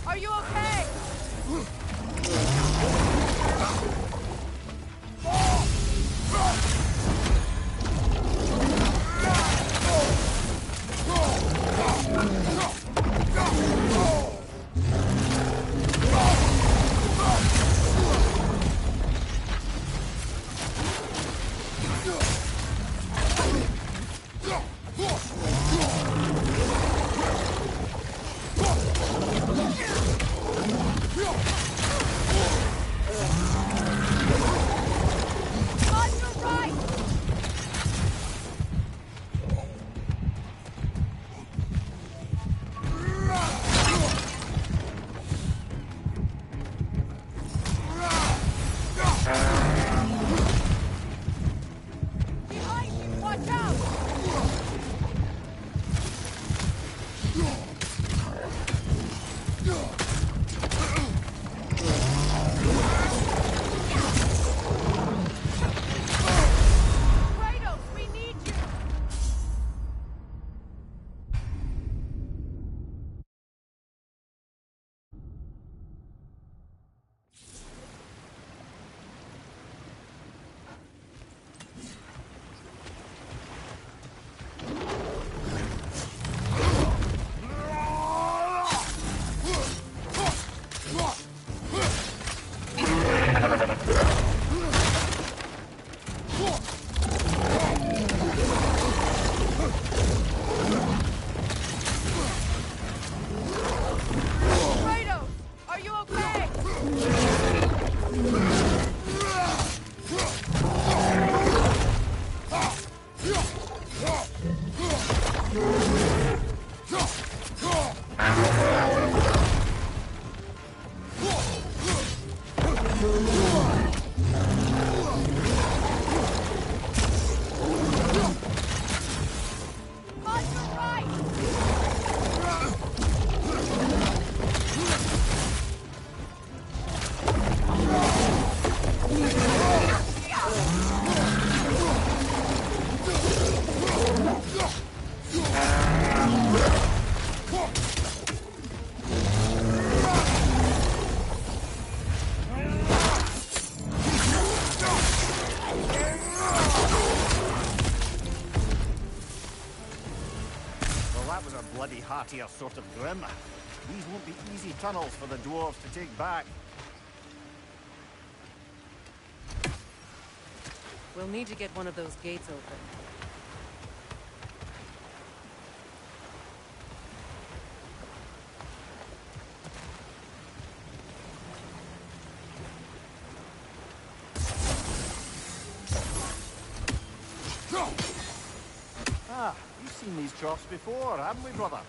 are you okay? On your right! Behind you! Watch out! Kratos, we need you! Kratos, are you okay? On your right! Well, that was a bloody heartier sort of grim. These won't be easy tunnels for the dwarves to take back. We'll need to get one of those gates open. Ah, we've seen these troughs before, haven't we, brother?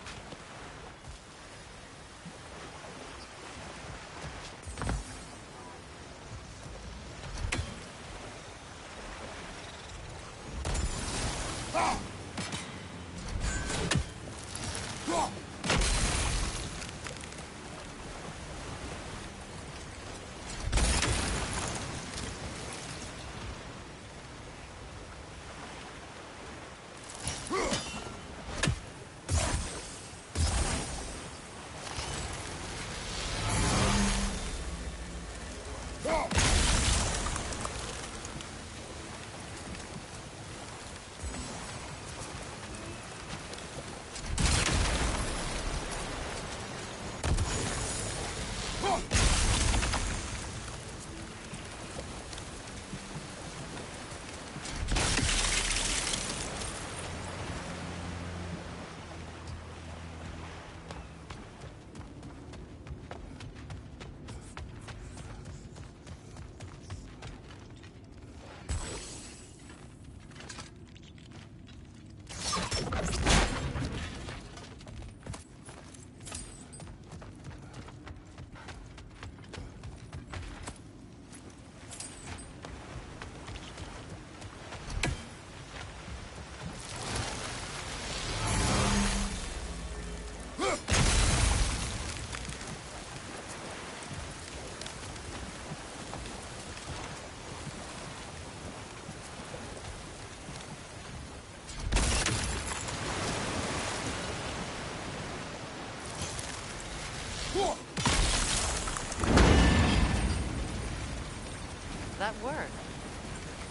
That worked,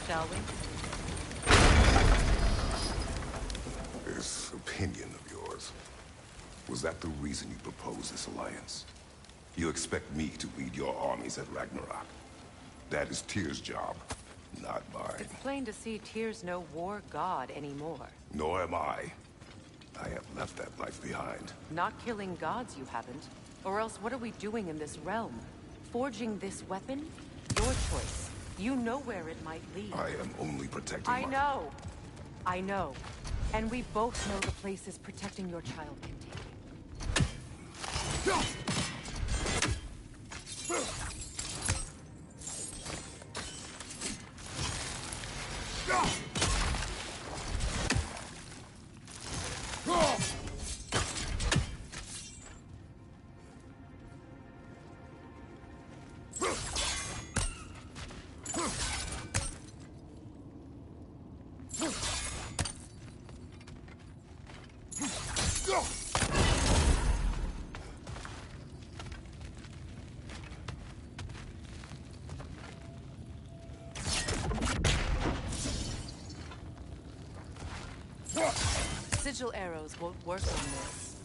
shall we? This opinion of yours, was that the reason you proposed this alliance? You expect me to lead your armies at Ragnarok? That is Tyr's job, not mine. It's plain to see Tyr's no war god anymore. Nor am I. I have left that life behind. Not killing gods, you haven't. Or else what are we doing in this realm? Forging this weapon? Your choice. You know where it might lead. I am only protecting I know. I know. And we both know the places protecting your child can take you. Sigil arrows won't work on this.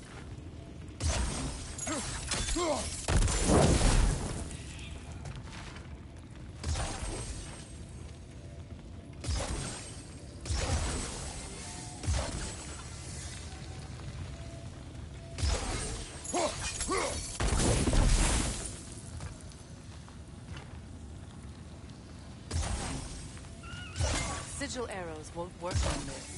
Sigil arrows won't work on this.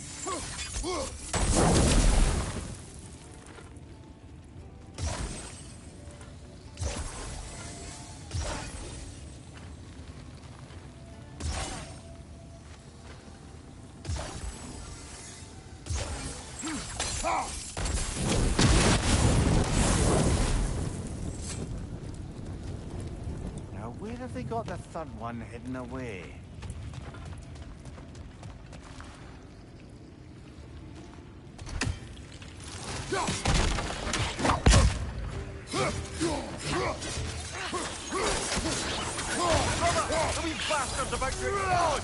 Now, where have they got the third one hidden away? The wee bastard's about to explode!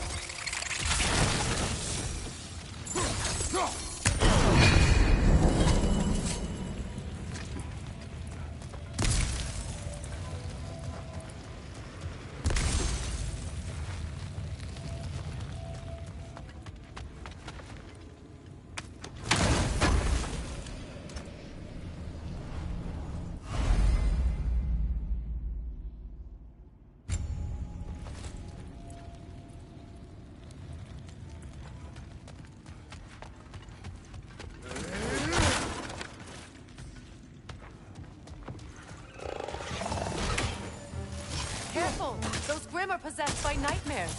Careful! Those Grim are possessed by nightmares.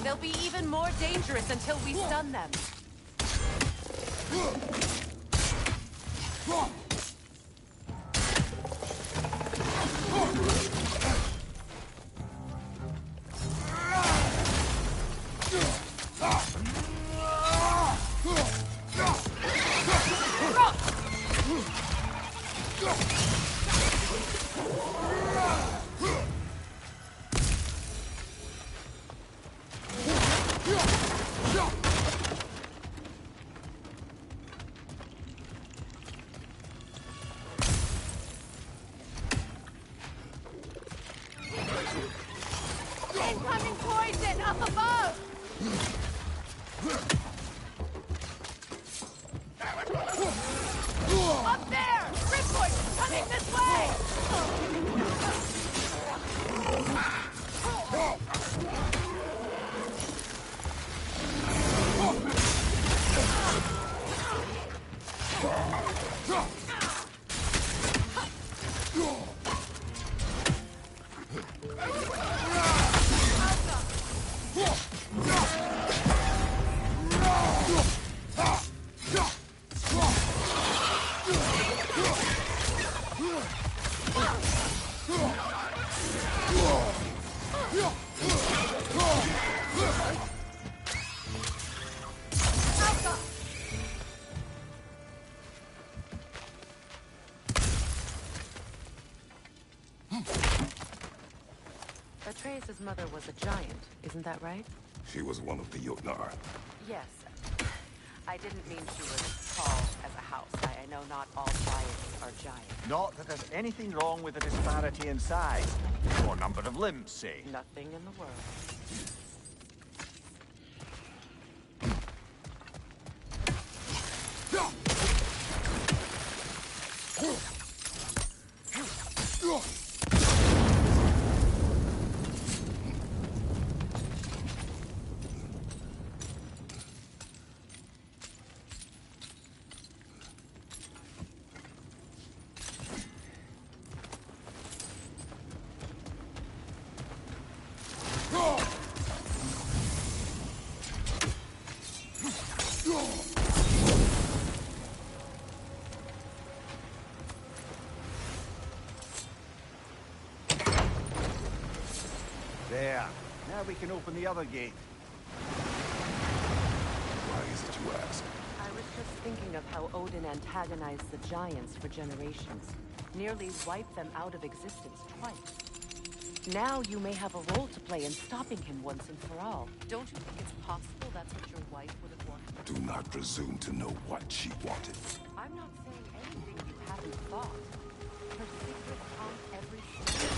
They'll be even more dangerous until we stun them. Incoming poison up above! Up there! Ripcord coming this way! Atreus' mother was a giant, isn't that right? She was one of the Jotnar. Yes. I didn't mean she was tall as a house. I know not all giants are giants. Not that there's anything wrong with the disparity in size. Or number of limbs, say. Nothing in the world. There. Now we can open the other gate. Why is it you ask? I was just thinking of how Odin antagonized the giants for generations. Nearly wiped them out of existence twice. Now you may have a role to play in stopping him once and for all. Don't you think it's possible that's what your wife would have wanted? Do not presume to know what she wanted. I'm not saying anything you haven't thought. Her secret haunts every single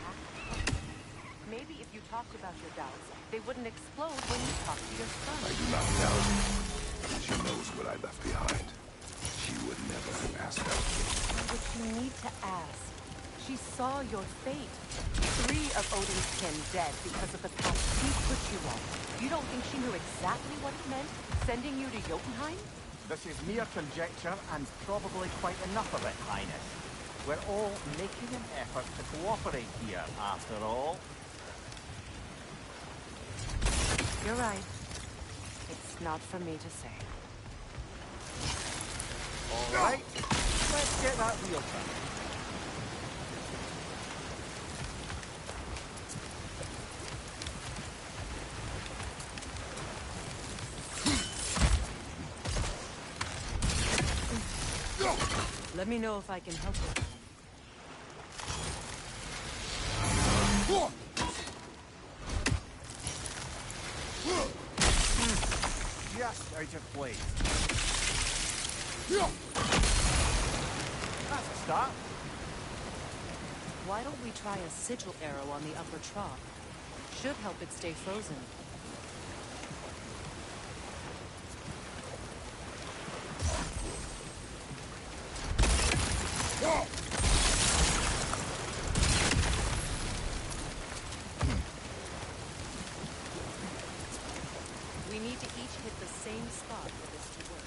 act. Maybe if you talked about your doubts, they wouldn't explode when you talk to your son. I do not doubt her. She knows what I left behind. She would never have asked that. But you need to ask. She saw your fate. 3 of Odin's kin dead because of the path he put you on. You don't think she knew exactly what it meant, sending you to Jotunheim? This is mere conjecture, and probably quite enough of it, Highness. We're all making an effort to cooperate here, after all. You're right. It's not for me to say. All right, let's get that wheel turning. Let me know if I can help you. Just out of place. That's a start. Why don't we try a sigil arrow on the upper trough? Should help it stay frozen. We need to each hit the same spot for this to work.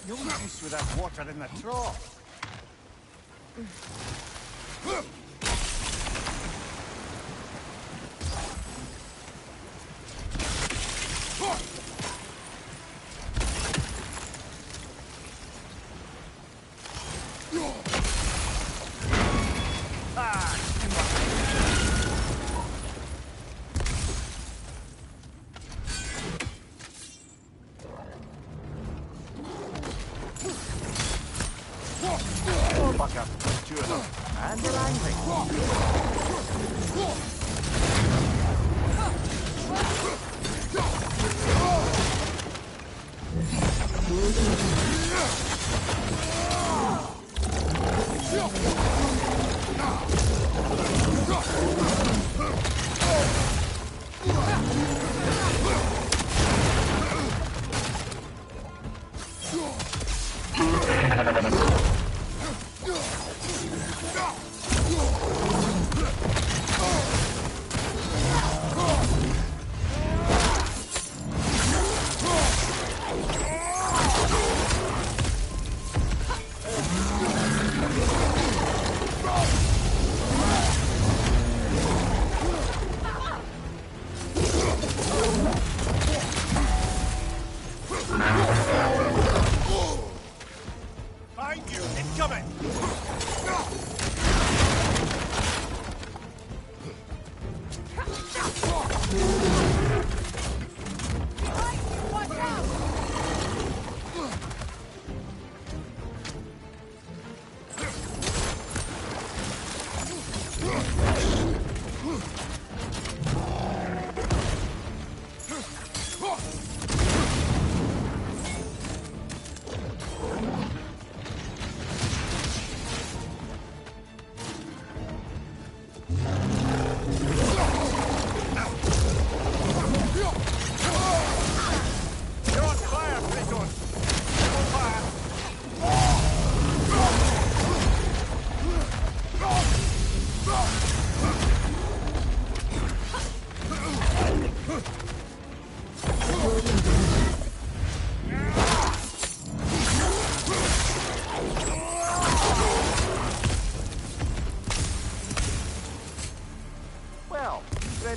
No use without water in the trough. Buck-up, 2 of them, and they're angry.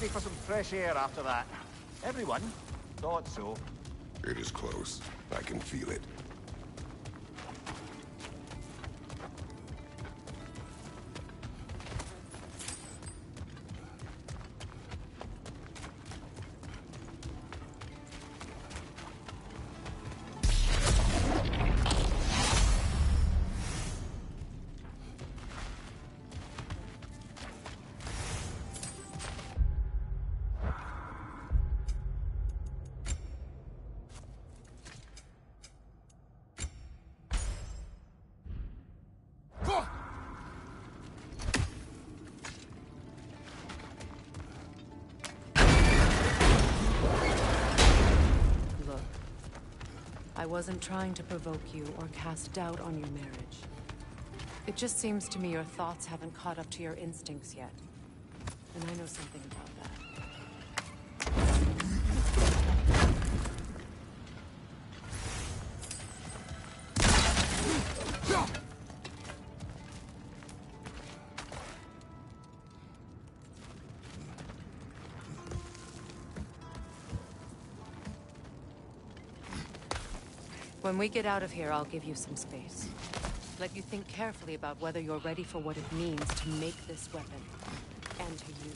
ready for some fresh air after that. Everyone thought so. It is close. I can feel it. I wasn't trying to provoke you or cast doubt on your marriage. It just seems to me your thoughts haven't caught up to your instincts yet. And I know something about that. When we get out of here, I'll give you some space. Let you think carefully about whether you're ready for what it means to make this weapon, and to use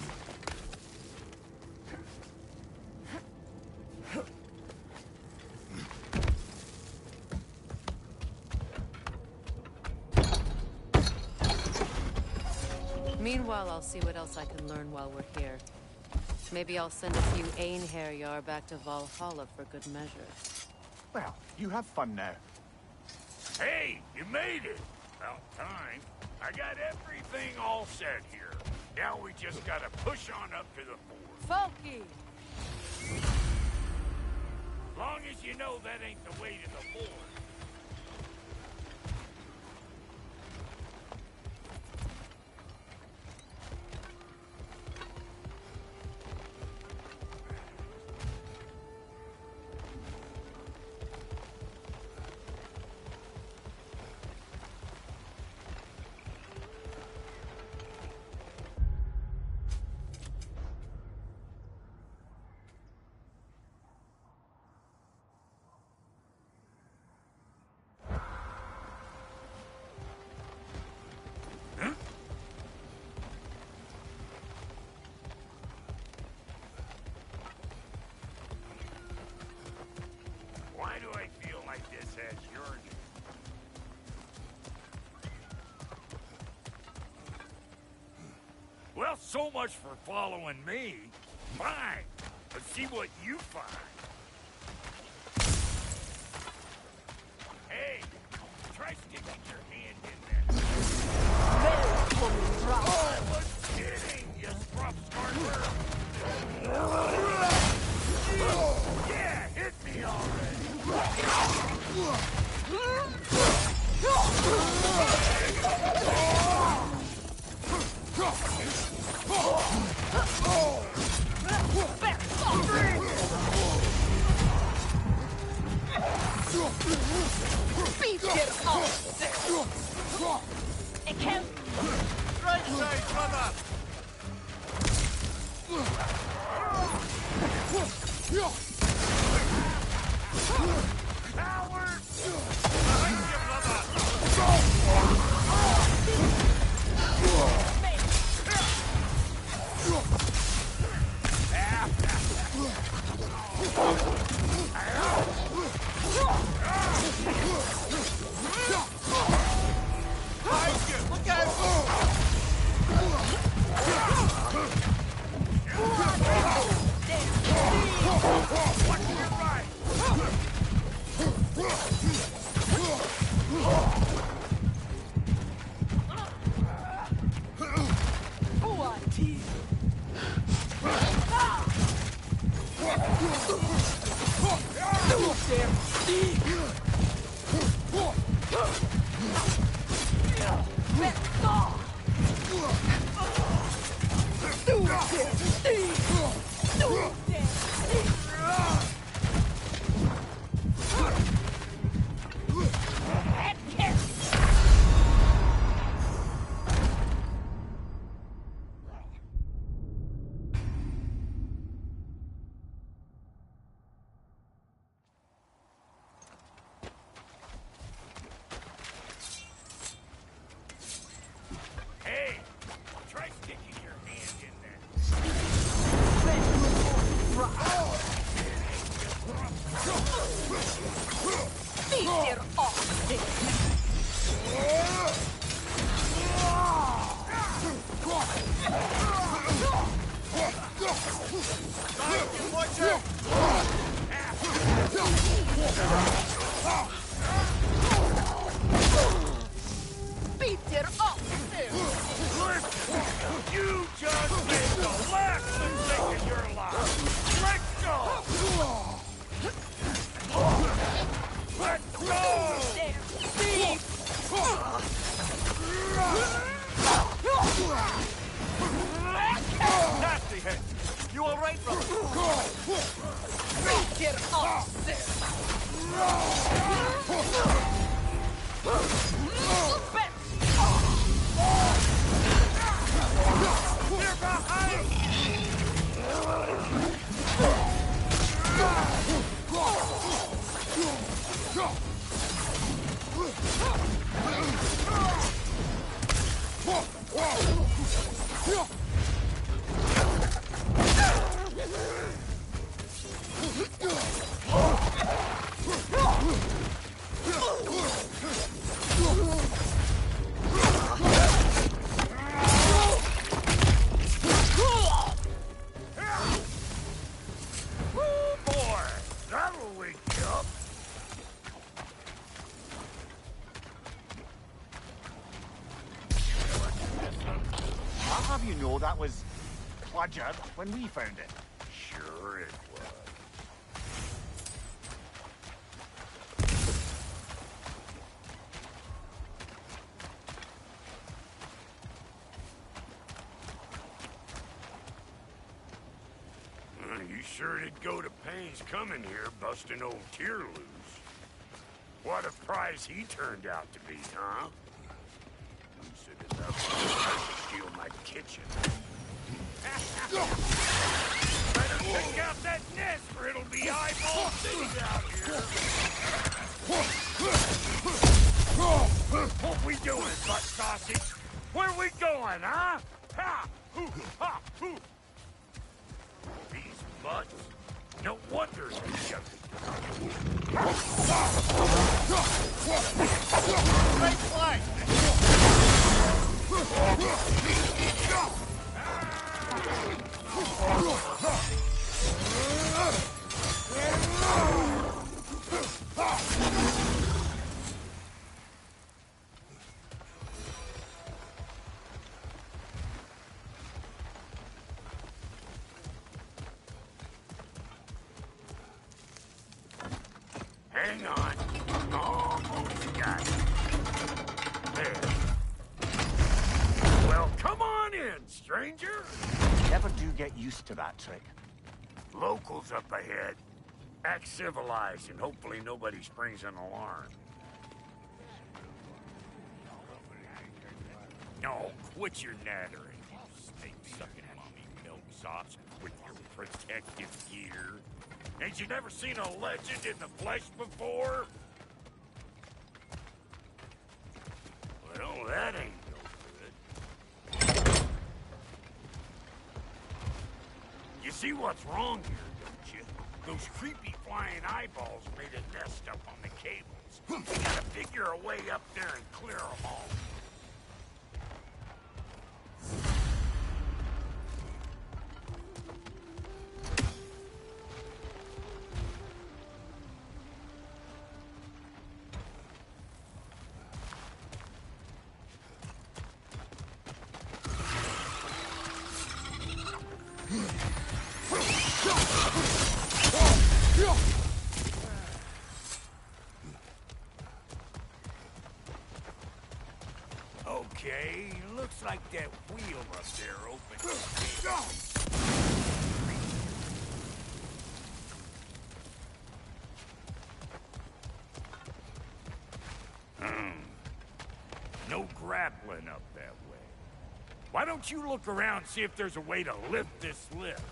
it. Meanwhile, I'll see what else I can learn while we're here. Maybe I'll send a few Einherjar back to Valhalla for good measure. Well, you have fun now. Hey, you made it! About time. I got everything all set here. Now we just gotta push on up to the fort. Folky! Long as you know that ain't the way to the fort. Why do I feel like this has your name? Well, so much for following me. Fine. Let's see what you find. Hey, try sticking your hand in there. Oh, I was kidding, you scruff starter. Yeah, hit me already. Beat it off there! It can't... Right side, brother! Coward! Behind you, brother! Behind you! Look out! Watch your right! you know that was cludgered when we found it. Sure it was. You sure did go to pains coming here, busting old Tier loose. What a prize he turned out to be, huh? Lucid enough to steal my kitchen. Better check out that nest, or it'll be eyeball city out here. What we doing, butt sausage? Where we going, huh? Ha! Hoo! Ha! Hoo! These butts? No wonder they shut it. Right flank! Hang on. Almost got it. There. Well, come on in, stranger. Never do get used to that trick. Locals up ahead. Act civilized, and hopefully nobody springs an alarm. No, quit your nattering, you snake-sucking mommy milksops with your protective gear. Ain't you never seen a legend in the flesh before? Well, that ain't no good. You see what's wrong here, don't you? Those creepy flying eyeballs made a nest up on the cables. You gotta figure a way up there and clear them all. Okay, looks like that wheel up there opened. No grappling up that way. Why don't you look around and see if there's a way to lift this lift?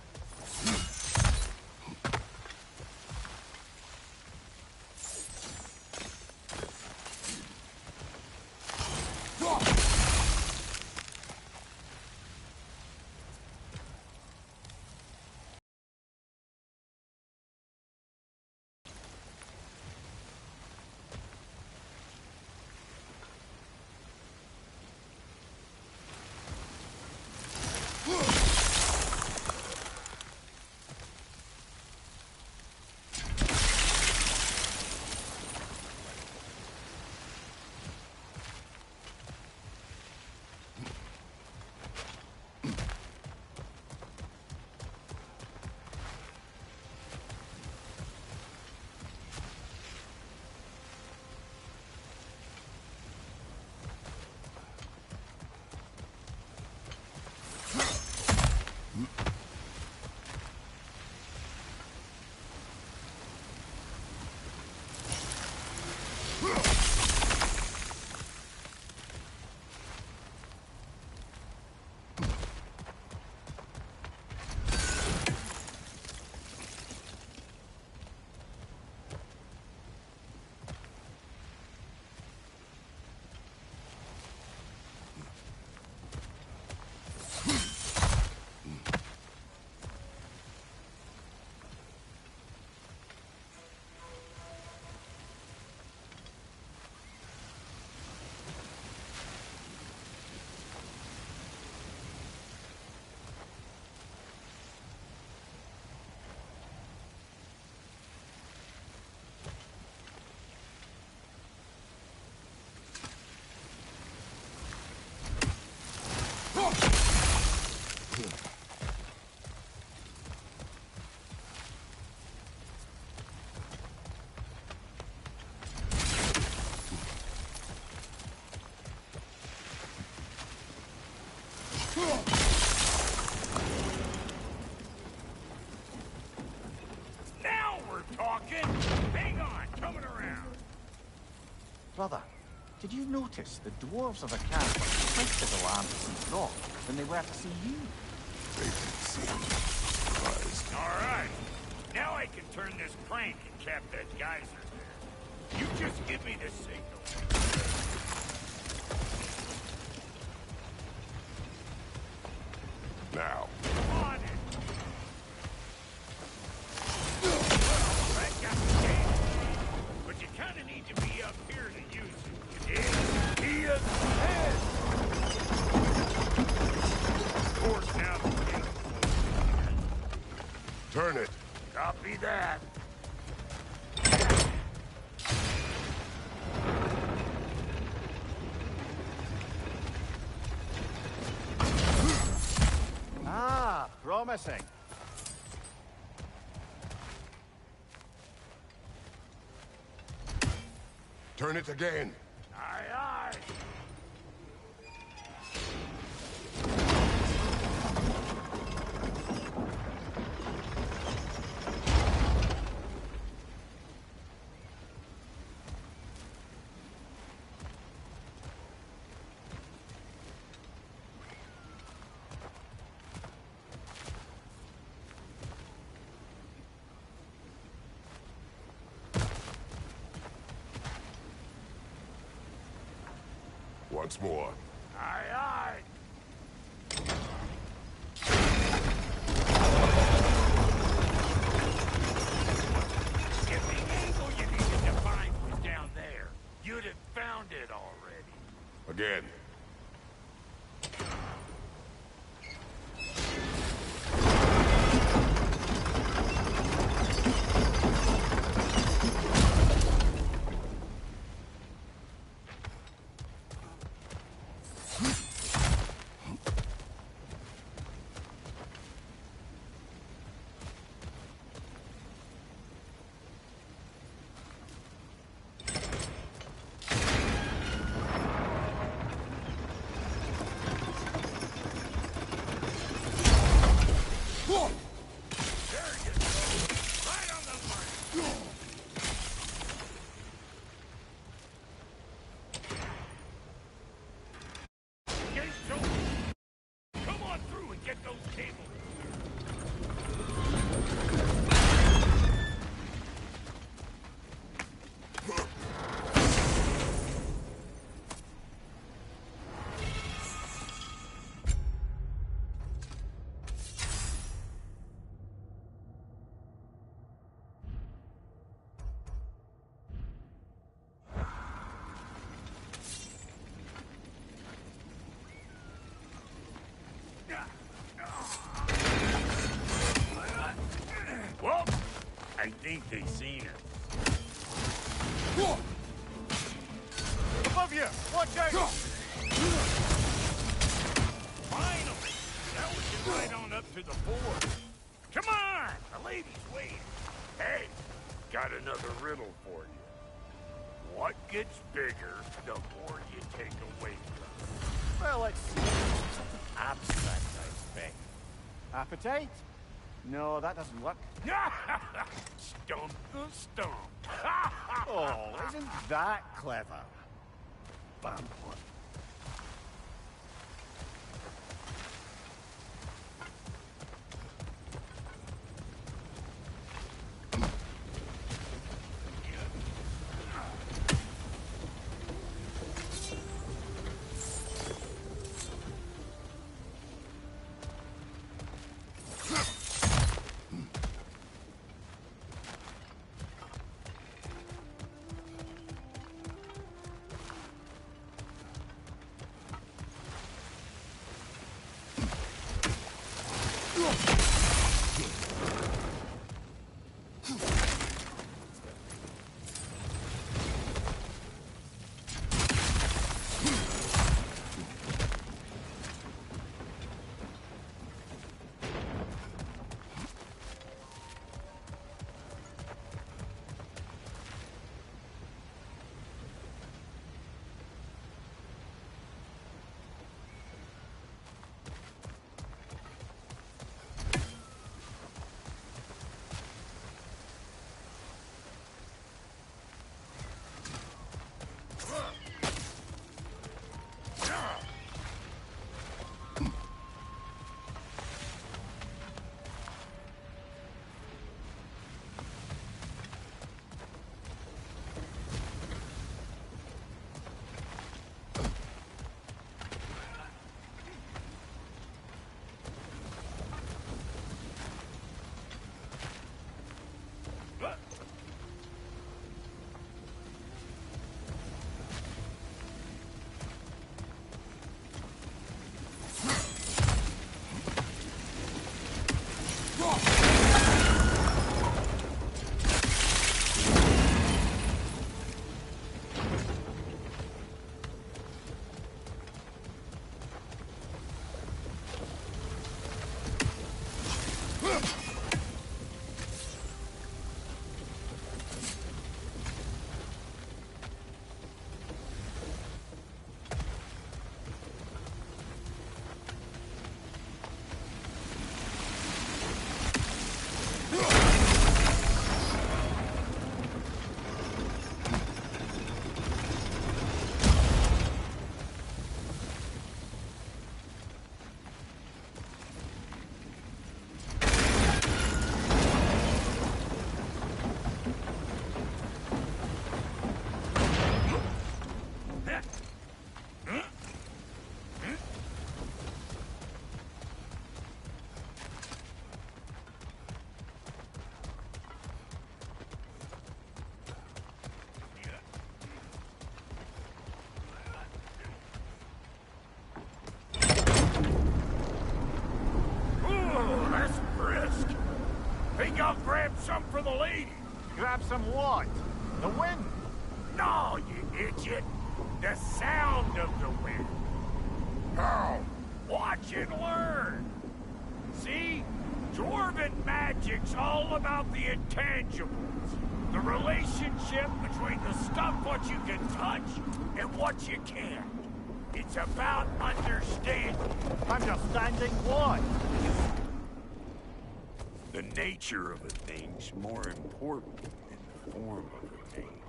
you notice the dwarves of the castle were quick to the land to see Rock than they were to see you? They didn't seem surprised. All right. Now I can turn this crank and cap that geyser there. You just give me the signal. Now. On it. That got the game. But you kind of need to be up here to use it. Yeah. He is head. Of course, now the game's Turn it. Copy that. Ah, promising. Turn it again. Aye, aye. Once more. Aye, aye. If the angle you needed to find was down there, you'd have found it already. Again. Well, I think they seen it. Above you! Watch out! Finally! Now we can ride on up to the fort. Come on! The lady's waiting. Hey, got another riddle for you. What gets bigger the more you take away from Well, let's see. Something abstract, I expect. Appetite? No, that doesn't work. it? Stump the stump. Oh, isn't that clever? Bam. some for the lady. Grab some what? The wind? No, you idiot. The sound of the wind. How? Watch and learn. See? Dwarven magic's all about the intangibles. The relationship between the stuff what you can touch and what you can't. It's about understanding. Understanding what? The nature of a thing's more important than the form of a thing.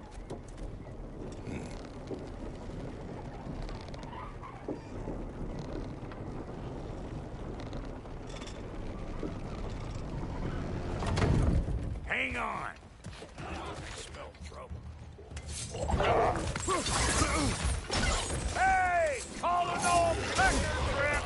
Hang on. I smell trouble. Hey! Call an old pecker trip!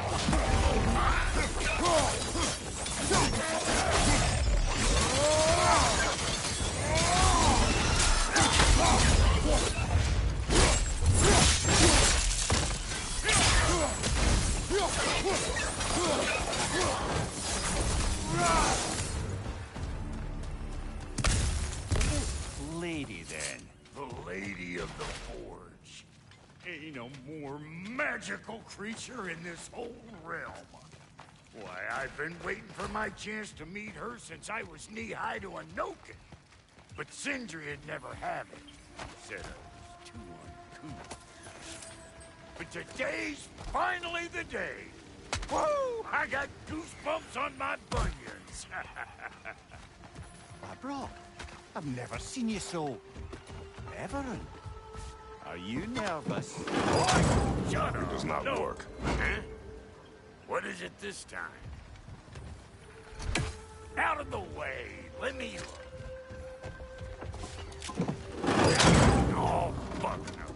Lady, then. The Lady of the Forge. Ain't a more magical creature in this whole realm. Why, I've been waiting for my chance to meet her since I was knee-high to a Noken. But Sindri would never have it. Said I was too uncouth. But today's finally the day. Woo! I got goosebumps on my bunions. Bro, I've never seen you so... Everin. Are you nervous? What? Shut up. It does not work. Huh? What is it this time? Out of the way. Let me look. Oh, fuck no.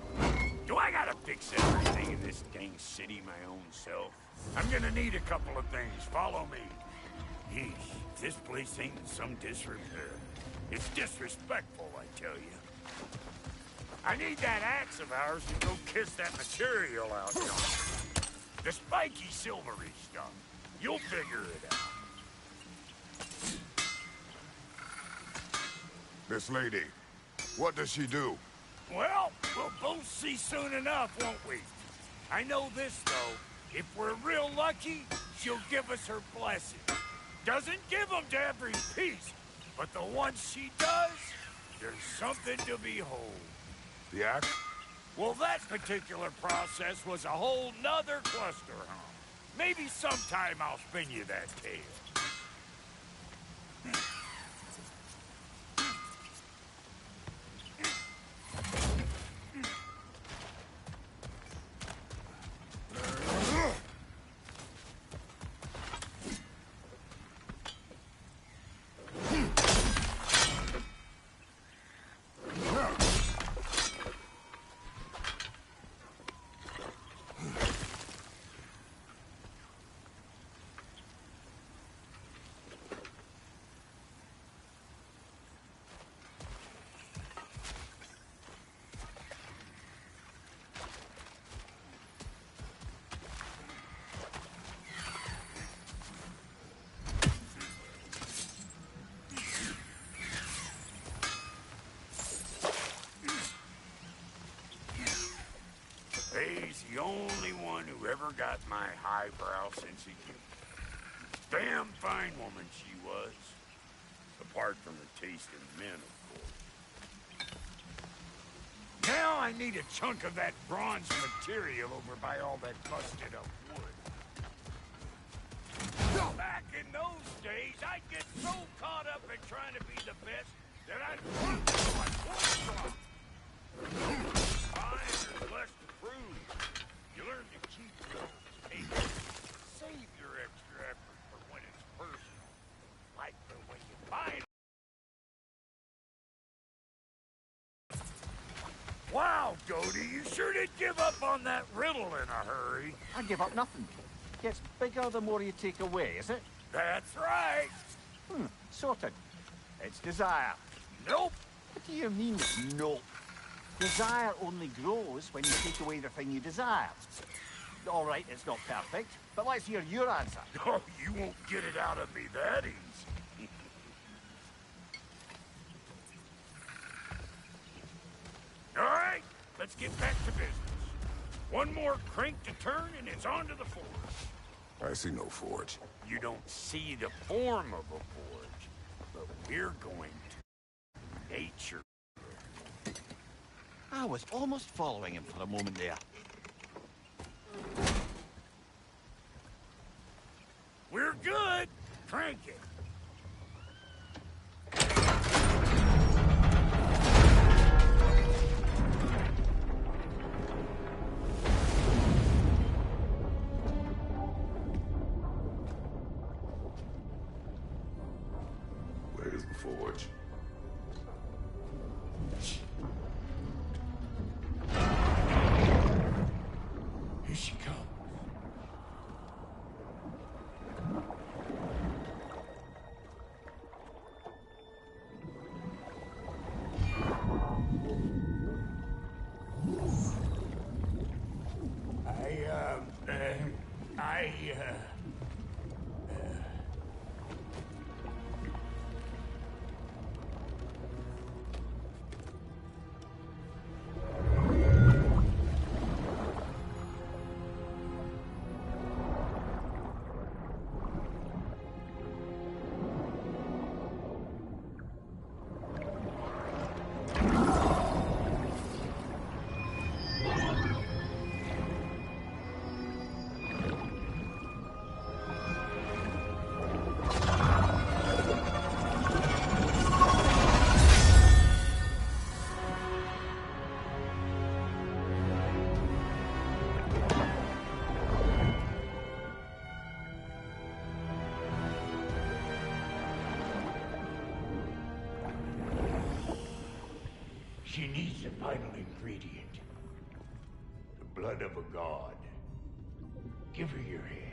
Do I gotta fix everything in this dang city my own self? I'm gonna need a couple of things. Follow me. Yeesh, this place ain't in some disrepair. It's disrespectful, I tell you. I need that axe of ours to go kiss that material out yonder. The spiky silvery stuff. You'll figure it out. This lady, what does she do? Well, we'll both see soon enough, won't we? I know this, though. If we're real lucky, she'll give us her blessing. Doesn't give them to every piece, but the ones she does, there's something to behold. The axe? Well, that particular process was a whole nother cluster, huh? Maybe sometime I'll spin you that tale. Faye's the only one who ever got my highbrow sense of humor. Damn fine woman she was. Apart from the taste in men, of course. Now I need a chunk of that bronze material over by all that busted up wood. Back in those days, I'd get so caught up in trying to be the best that I'd work till my voice dropped. Fine, there's less to prove. You learn to keep those papers. Save your extra effort for when it's personal. Like the way you buy it. Wow, Goldie, you sure did give up on that riddle in a hurry. I give up nothing. Gets bigger the more you take away, is it? That's right. Sorted. It's desire. Nope. What do you mean, nope? Desire only grows when you take away the thing you desire. All right, it's not perfect, but let's hear your answer. Oh, you won't get it out of me that easy. let's get back to business. One more crank to turn and it's on to the forge. I see no forge. You don't see the form of a forge, but we're going to nature. I was almost following him for a moment there. We're good. Crank it. Where's the forge? Here she comes. She needs the final ingredient. The blood of a god. Give her your hand.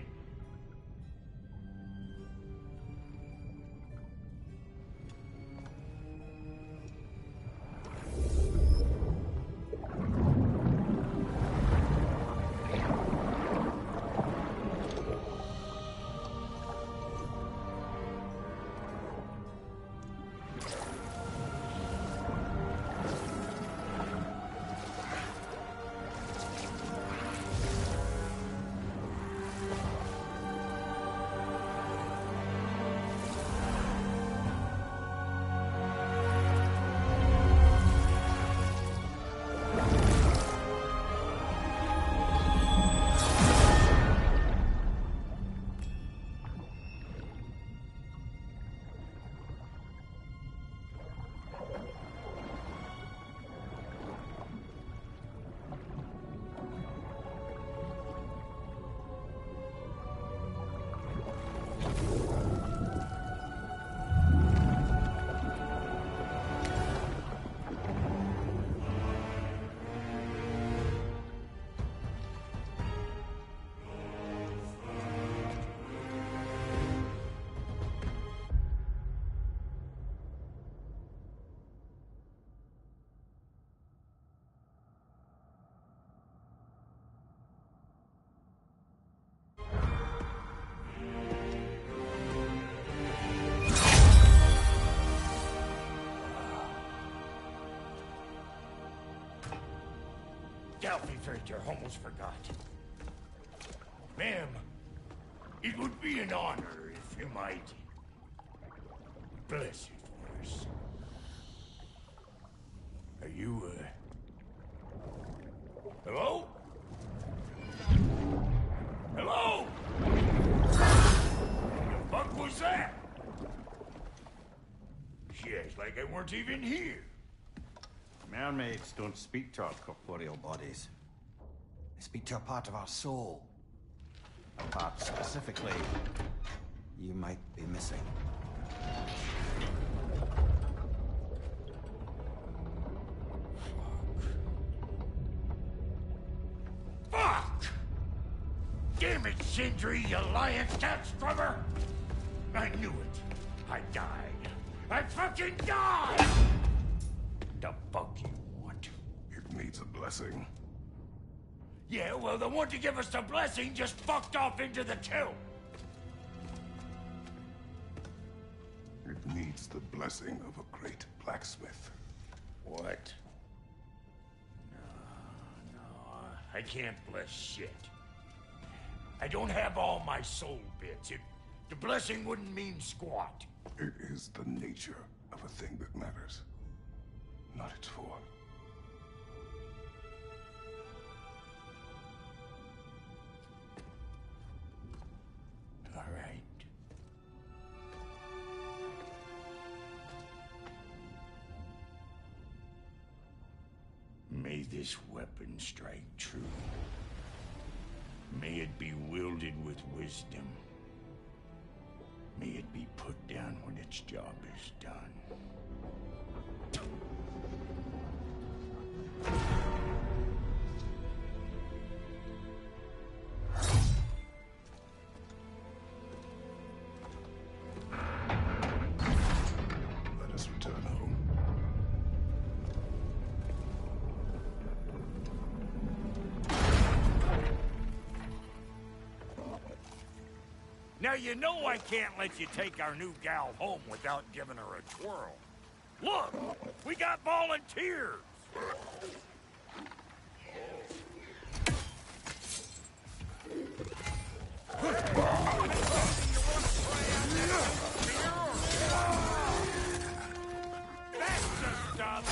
I almost forgot. Ma'am, it would be an honor if you might bless it for us. Are you, hello? Hello? The fuck was that? She acts like I weren't even here. Mermaids don't speak to our corporeal bodies. They speak to a part of our soul. A part specifically you might be missing. Fuck! Damn it, Sindri, you lying cat scrubber! I knew it. I died. I fucking died! The fuck you want? It needs a blessing. Yeah, well, the one to give us the blessing just fucked off into the tomb. It needs the blessing of a great blacksmith. What? I can't bless shit. I don't have all my soul bits. The blessing wouldn't mean squat. It is the nature of a thing that matters, not its form. All right. May this weapon strike true. May it be wielded with wisdom. May it be put down when its job is done. Let us return home. Now you know I can't let you take our new gal home without giving her a twirl. Look, we got volunteers. That's the stuff.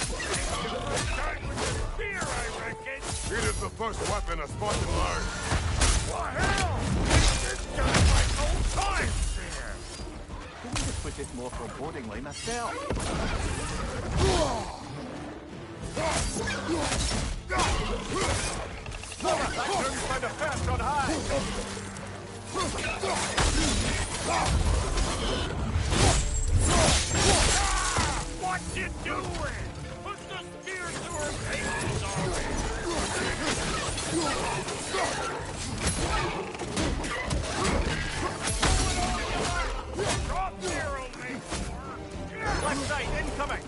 Start with the spear, I reckon. It is the first weapon a Spartan learned. What hell? This just like old times there. Couldn't have put it more forebodingly myself. That room's by the first on high. What you doing? Put the spear through her face already. Drop barrel, mate. Left side, incoming.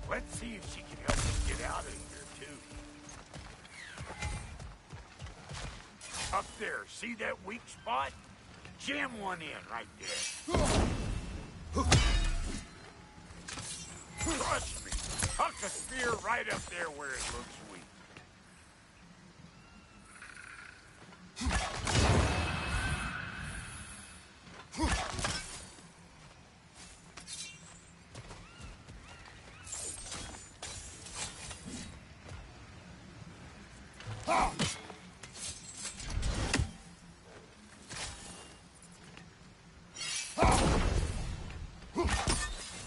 Let's see if she can help us get out of here, too. Up there, see that weak spot? Jam one in right there. Trust me, huck a spear right up there where it looks weak.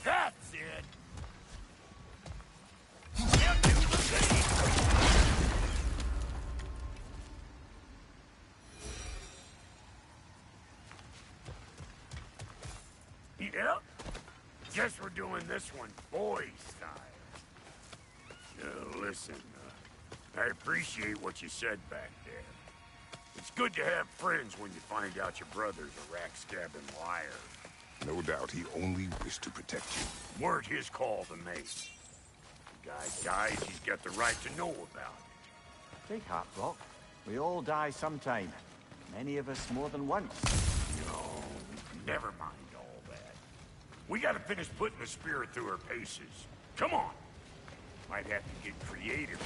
That's it. Now do the thing. Yep. Guess we're doing this one boy style. Listen, I appreciate what you said back there. It's good to have friends when you find out your brother's a rack-scabbing liar. No doubt he only wished to protect you. Weren't his call to make. The guy dies, he's got the right to know about it. Take heart, Brock. We all die sometime. Many of us more than once. No, never mind all that. We gotta finish putting the spirit through her paces. Come on. Might have to get creative.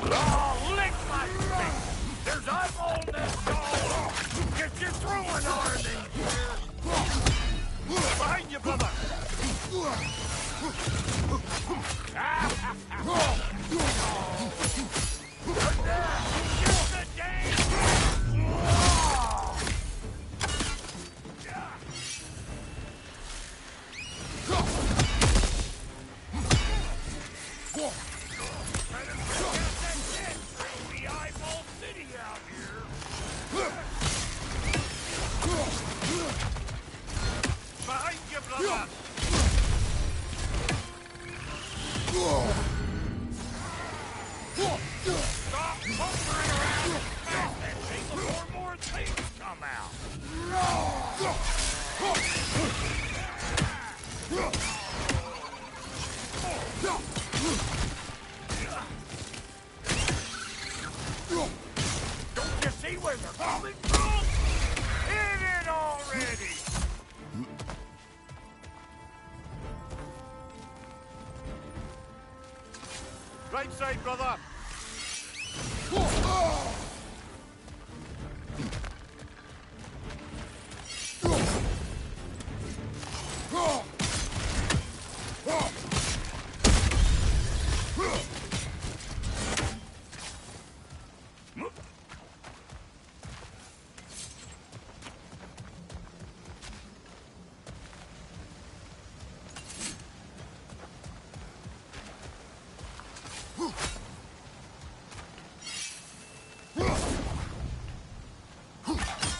Oh, lick my face! There's eyeball nest all over! Get your throwing arm in here! Behind you, brother! Get the dang! come out. Don't you see where they're coming from? Hit it already! Right side, brother!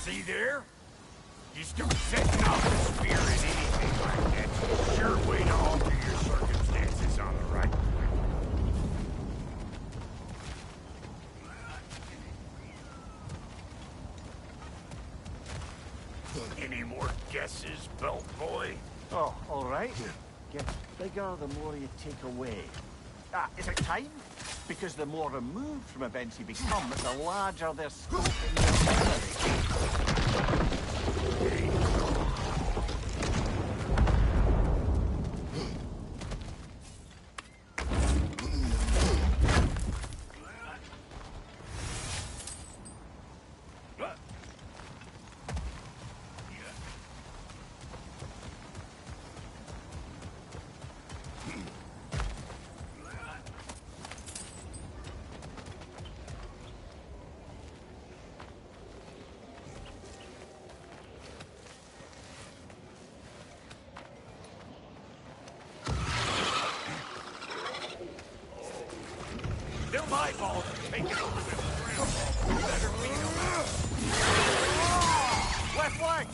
See there? You start setting off the spear in anything like that's a sure way to alter your circumstances on the right. Any more guesses, belt boy? Oh, all right. Gets bigger the more you take away. Is it time? Because the more removed from events you become, the larger their scope in your memory. Them eyeballs are taking over this ground. You better beat them out. Left flank!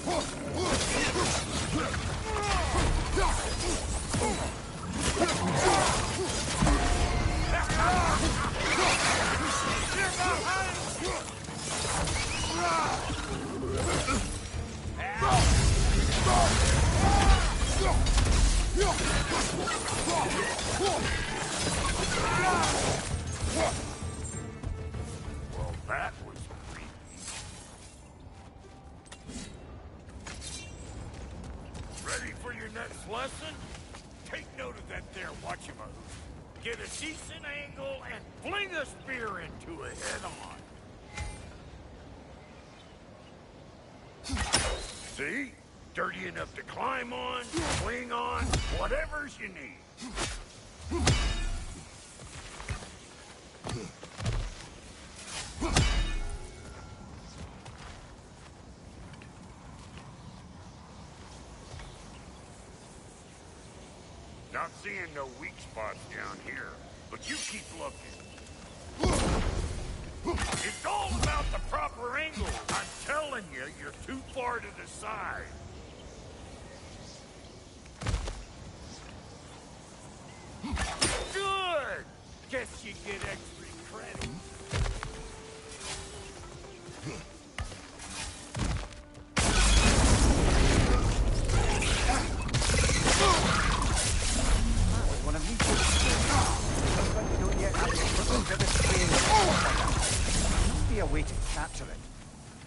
Well, that was creepy. Ready for your next lesson? Take note of that there whatchamahoo. Get a decent angle and fling a spear into it head-on. See? Dirty enough to climb on, swing on, whatever's you need. Not seeing no weak spots down here, but you keep looking. It's all about the proper angle. I'm telling you, you're too far to the side. Good! Guess you get extra credit. One of these don't yet have must be a way to capture it.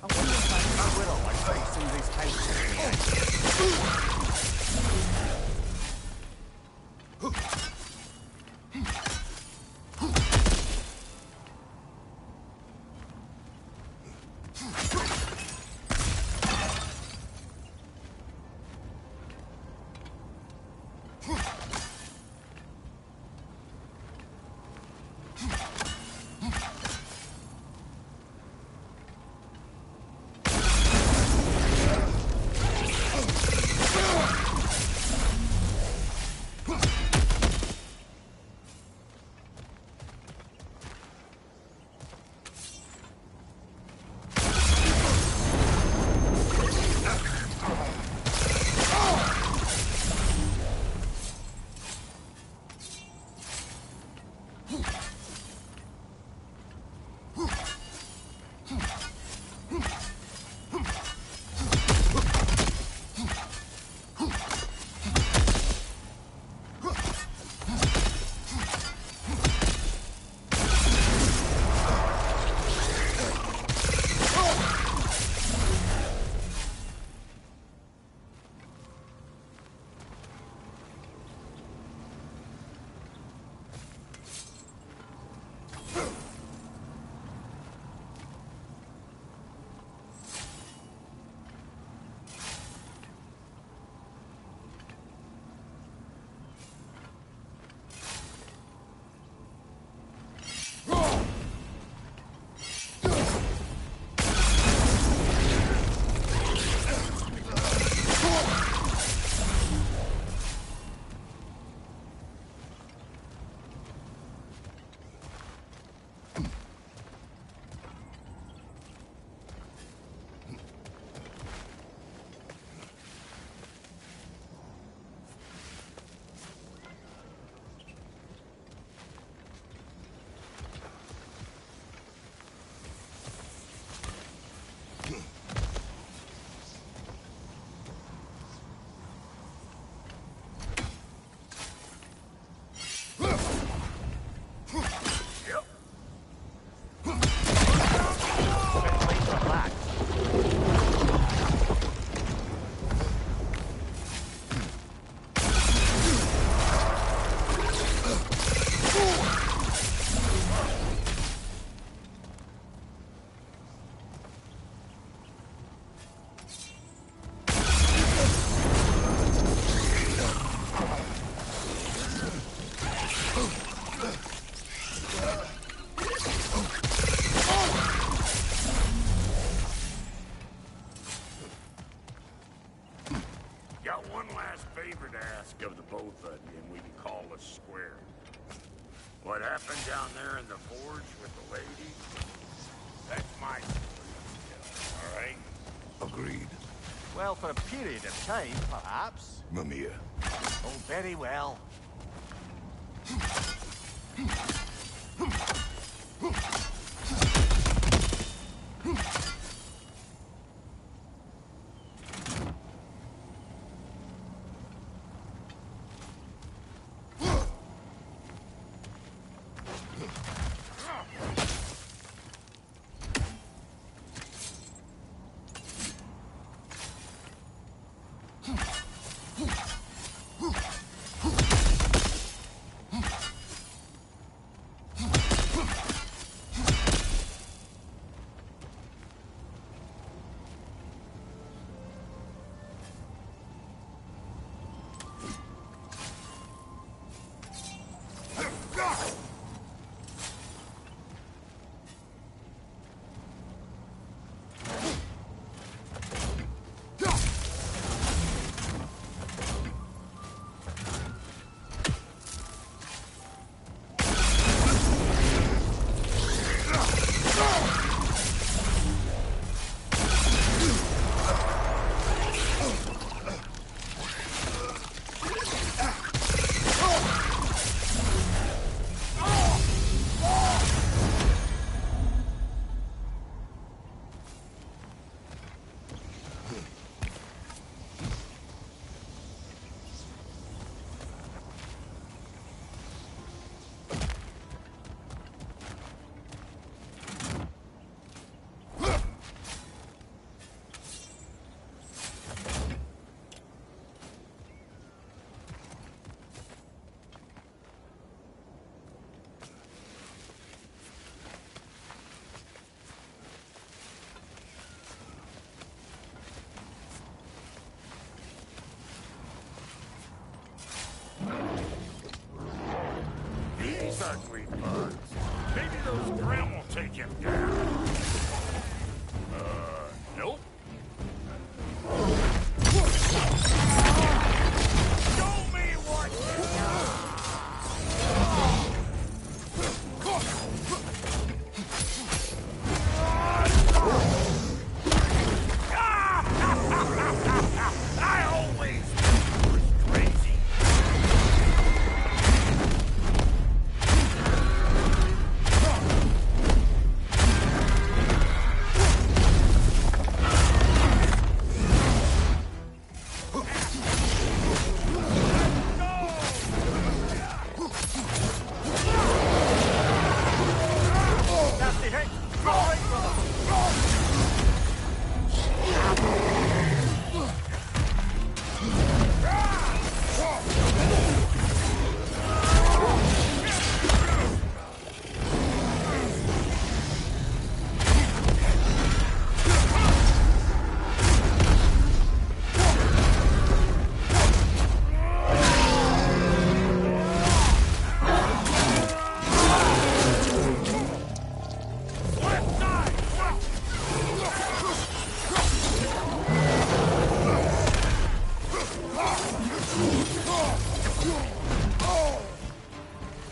I wonder if I will outside somebody's house. one last favor to ask of the both of you, and we can call us square. What happened down there in the forge with the lady? That's my story, all right? Agreed. Well, for a period of time, perhaps. Mamiya. Oh, very well. These ugly bugs. Maybe those Grim will take him down. Nope. Show me what I always was crazy.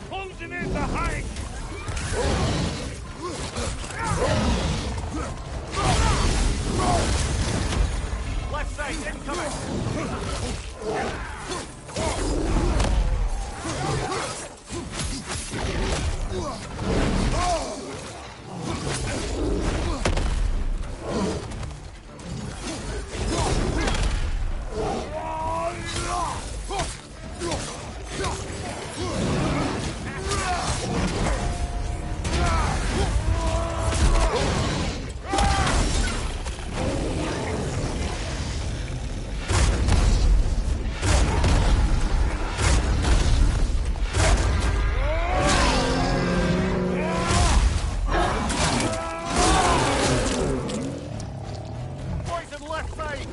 Closing in behind you. Left side, incoming! Poison left side!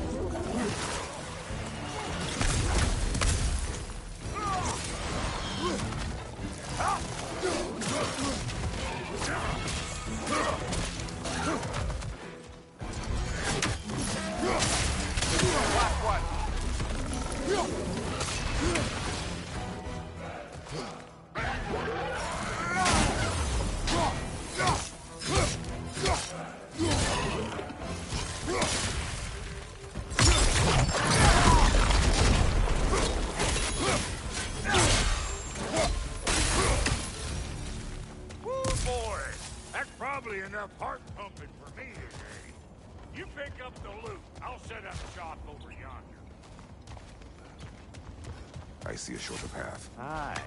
Last one! Enough heart pumping for me today. You pick up the loot. I'll set up shop over yonder. I see a shorter path. Aye.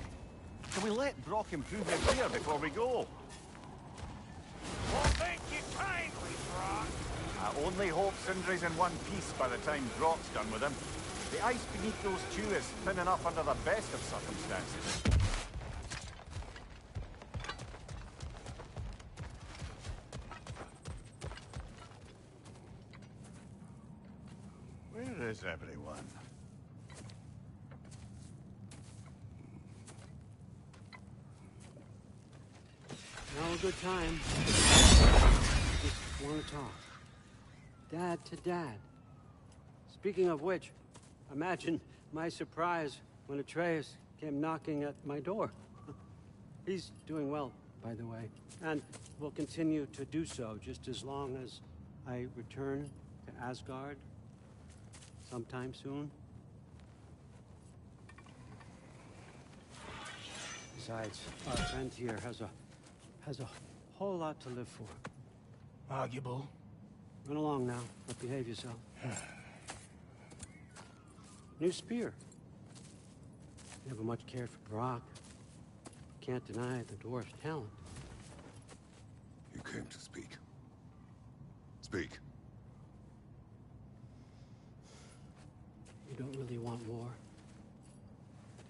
Can we let Brock improve his gear before we go? Well, thank you kindly, Brock. I only hope Sindri's in one piece by the time Brock's done with him. The ice beneath those two is thin enough under the best of circumstances. Where is everyone? Now a good time. Just want to talk. Dad to dad. Speaking of which, imagine my surprise when Atreus came knocking at my door. He's doing well, by the way, and will continue to do so just as long as I return to Asgard sometime soon. Besides, our friend here has a whole lot to live for. Arguable. Run along now, but behave yourself. New spear. Never much cared for Brock. Can't deny the dwarf's talent. You came to speak. Speak. You don't really want war,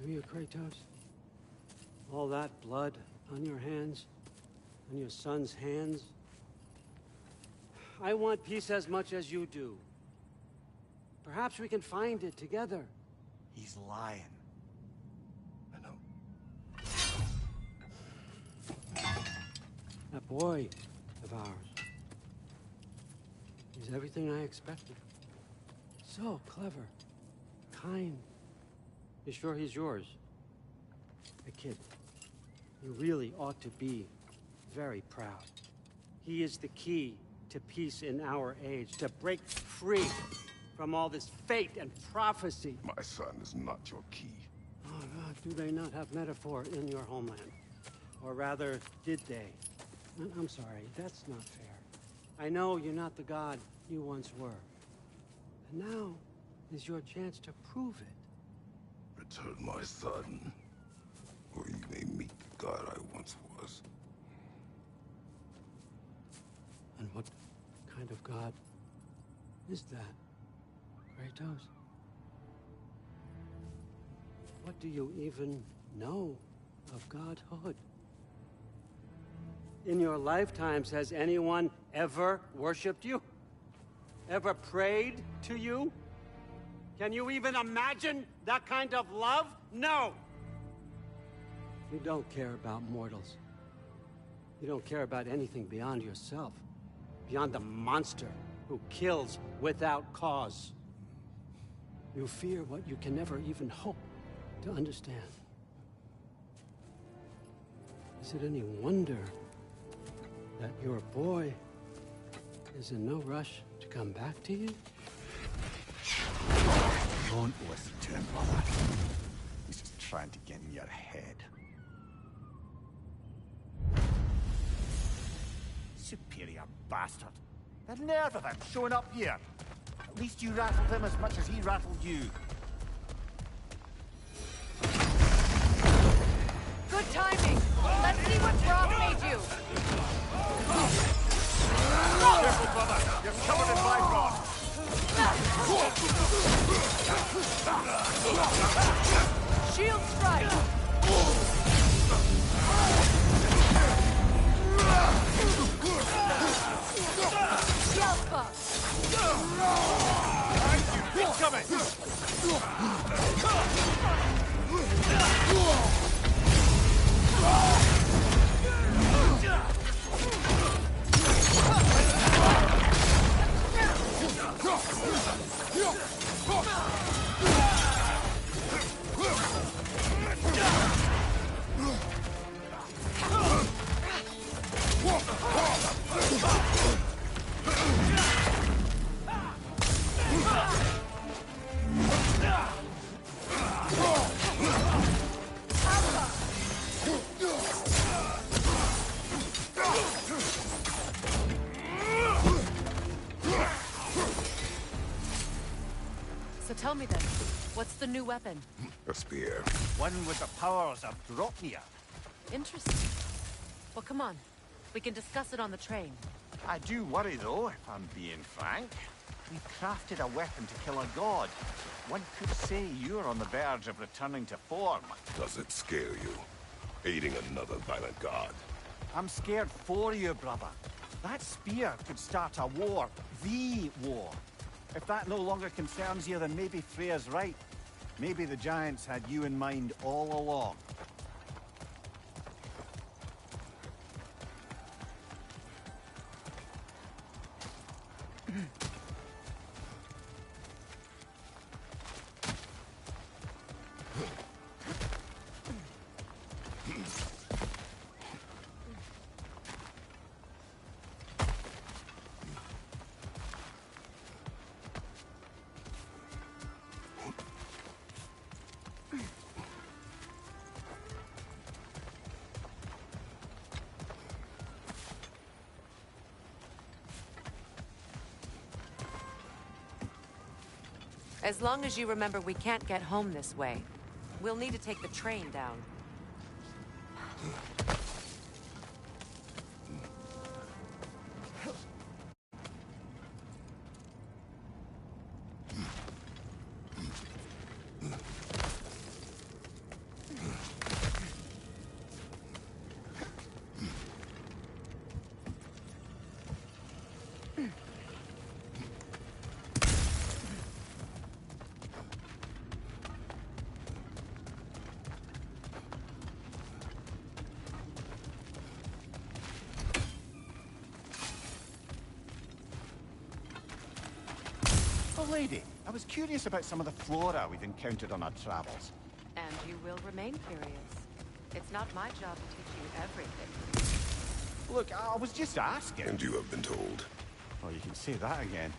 do you, Kratos? All that blood on your hands, on your son's hands. I want peace as much as you do. Perhaps we can find it together. He's lying. I know. That boy of ours. He's everything I expected. So clever. Kind. You sure he's yours? A kid. You really ought to be very proud. He is the key to peace in our age, to break free from all this fate and prophecy. My son is not your key. Oh, God, do they not have metaphor in your homeland? Or rather, did they? I'm sorry, that's not fair. I know you're not the god you once were. And now is your chance to prove it. Return my son, or you may meet the god I once was. And what kind of god is that, Kratos? What do you even know of godhood? In your lifetimes, has anyone ever worshipped you? Ever prayed to you? Can you even imagine that kind of love? No! You don't care about mortals. You don't care about anything beyond yourself. Beyond the monster who kills without cause. You fear what you can never even hope to understand. Is it any wonder that your boy is in no rush to come back to you? Don't listen to him, brother. He's just trying to get in your head. Superior bastard. The nerve of him showing up here. At least you rattled him as much as he rattled you. Good timing. Let's see what Brock made you. Careful, brother. You're covered in Bifrost. Shield strike. Yelpa. He's coming. So tell me then, what's the new weapon? A spear. One with the powers of Dropnia. Interesting. Well, come on. We can discuss it on the train. I do worry, though, if I'm being frank. We crafted a weapon to kill a god. One could say you're on the verge of returning to form. Does it scare you? Aiding another violent god? I'm scared for you, brother. That spear could start a war. The war. If that no longer concerns you, then maybe Freya's right. Maybe the Giants had you in mind all along. As long as you remember we can't get home this way, we'll need to take the train down. Oh, lady, I was curious about some of the flora we've encountered on our travels. And you will remain curious. It's not my job to teach you everything. Look, I was just asking. And you have been told. Oh, you can say that again.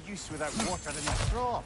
use without water in the trough.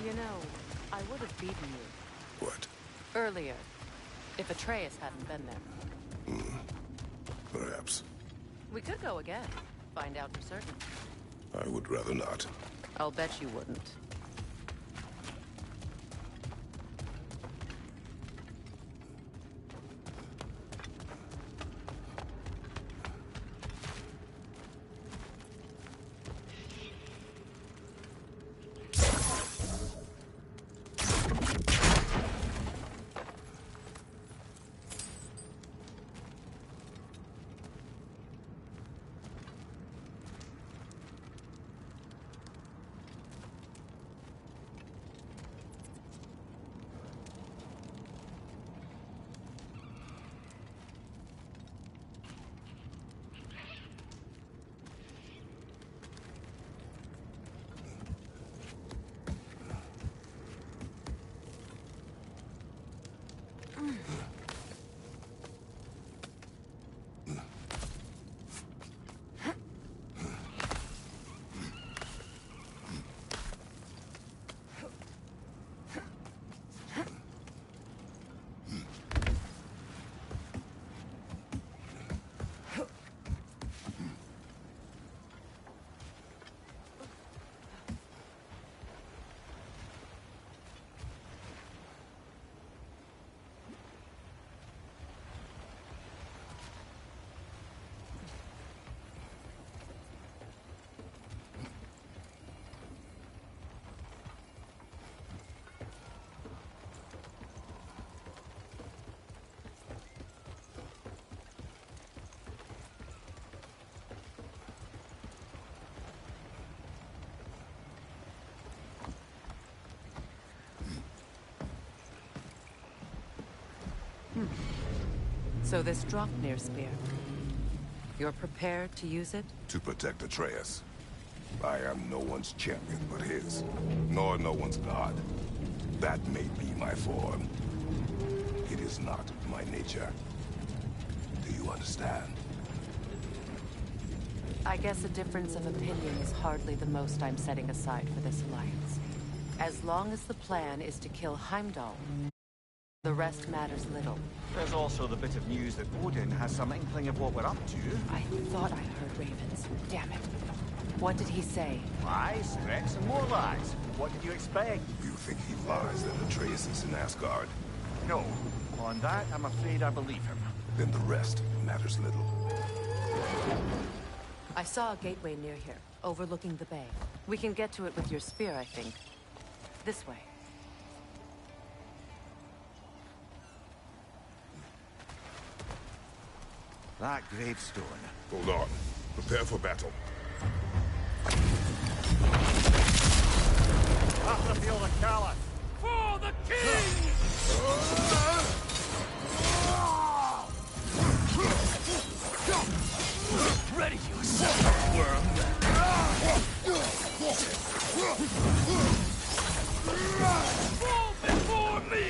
You know, I would have beaten you. What? Earlier. If Atreus hadn't been there. Perhaps. We could go again. Find out for certain. I would rather not. I'll bet you wouldn't. So this Draupnir spear. You're prepared to use it? To protect Atreus. I am no one's champion but his, nor no one's god. That may be my form. It is not my nature. Do you understand? I guess a difference of opinion is hardly the most I'm setting aside for this alliance. As long as the plan is to kill Heimdall, the rest matters little. There's also the bit of news that Odin has some inkling of what we're up to. I thought I heard ravens. Damn it. What did he say? Lies, threats, and more lies. What did you expect? You think he lies that Atreus is in Asgard? No. On that, I'm afraid I believe him. Then the rest matters little. I saw a gateway near here, overlooking the bay. We can get to it with your spear, I think. This way. That gravestone. Hold on. Prepare for battle. After the field of Callus. For the the king! Ready yourself, worm. Fall before me!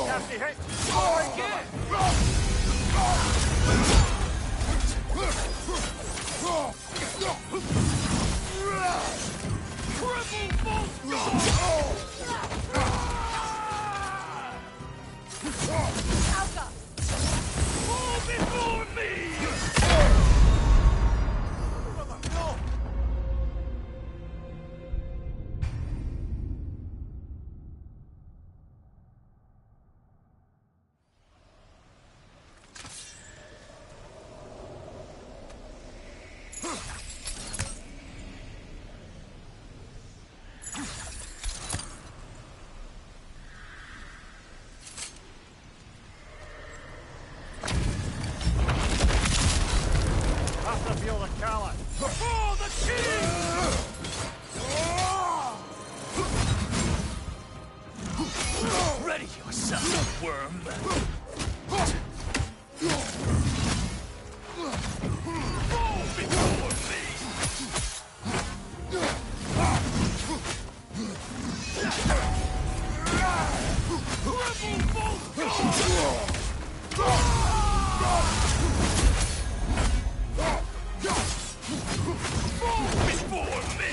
Nasty hit! Go again! Before the king! Ready yourself, worm. Fall before me! Before me!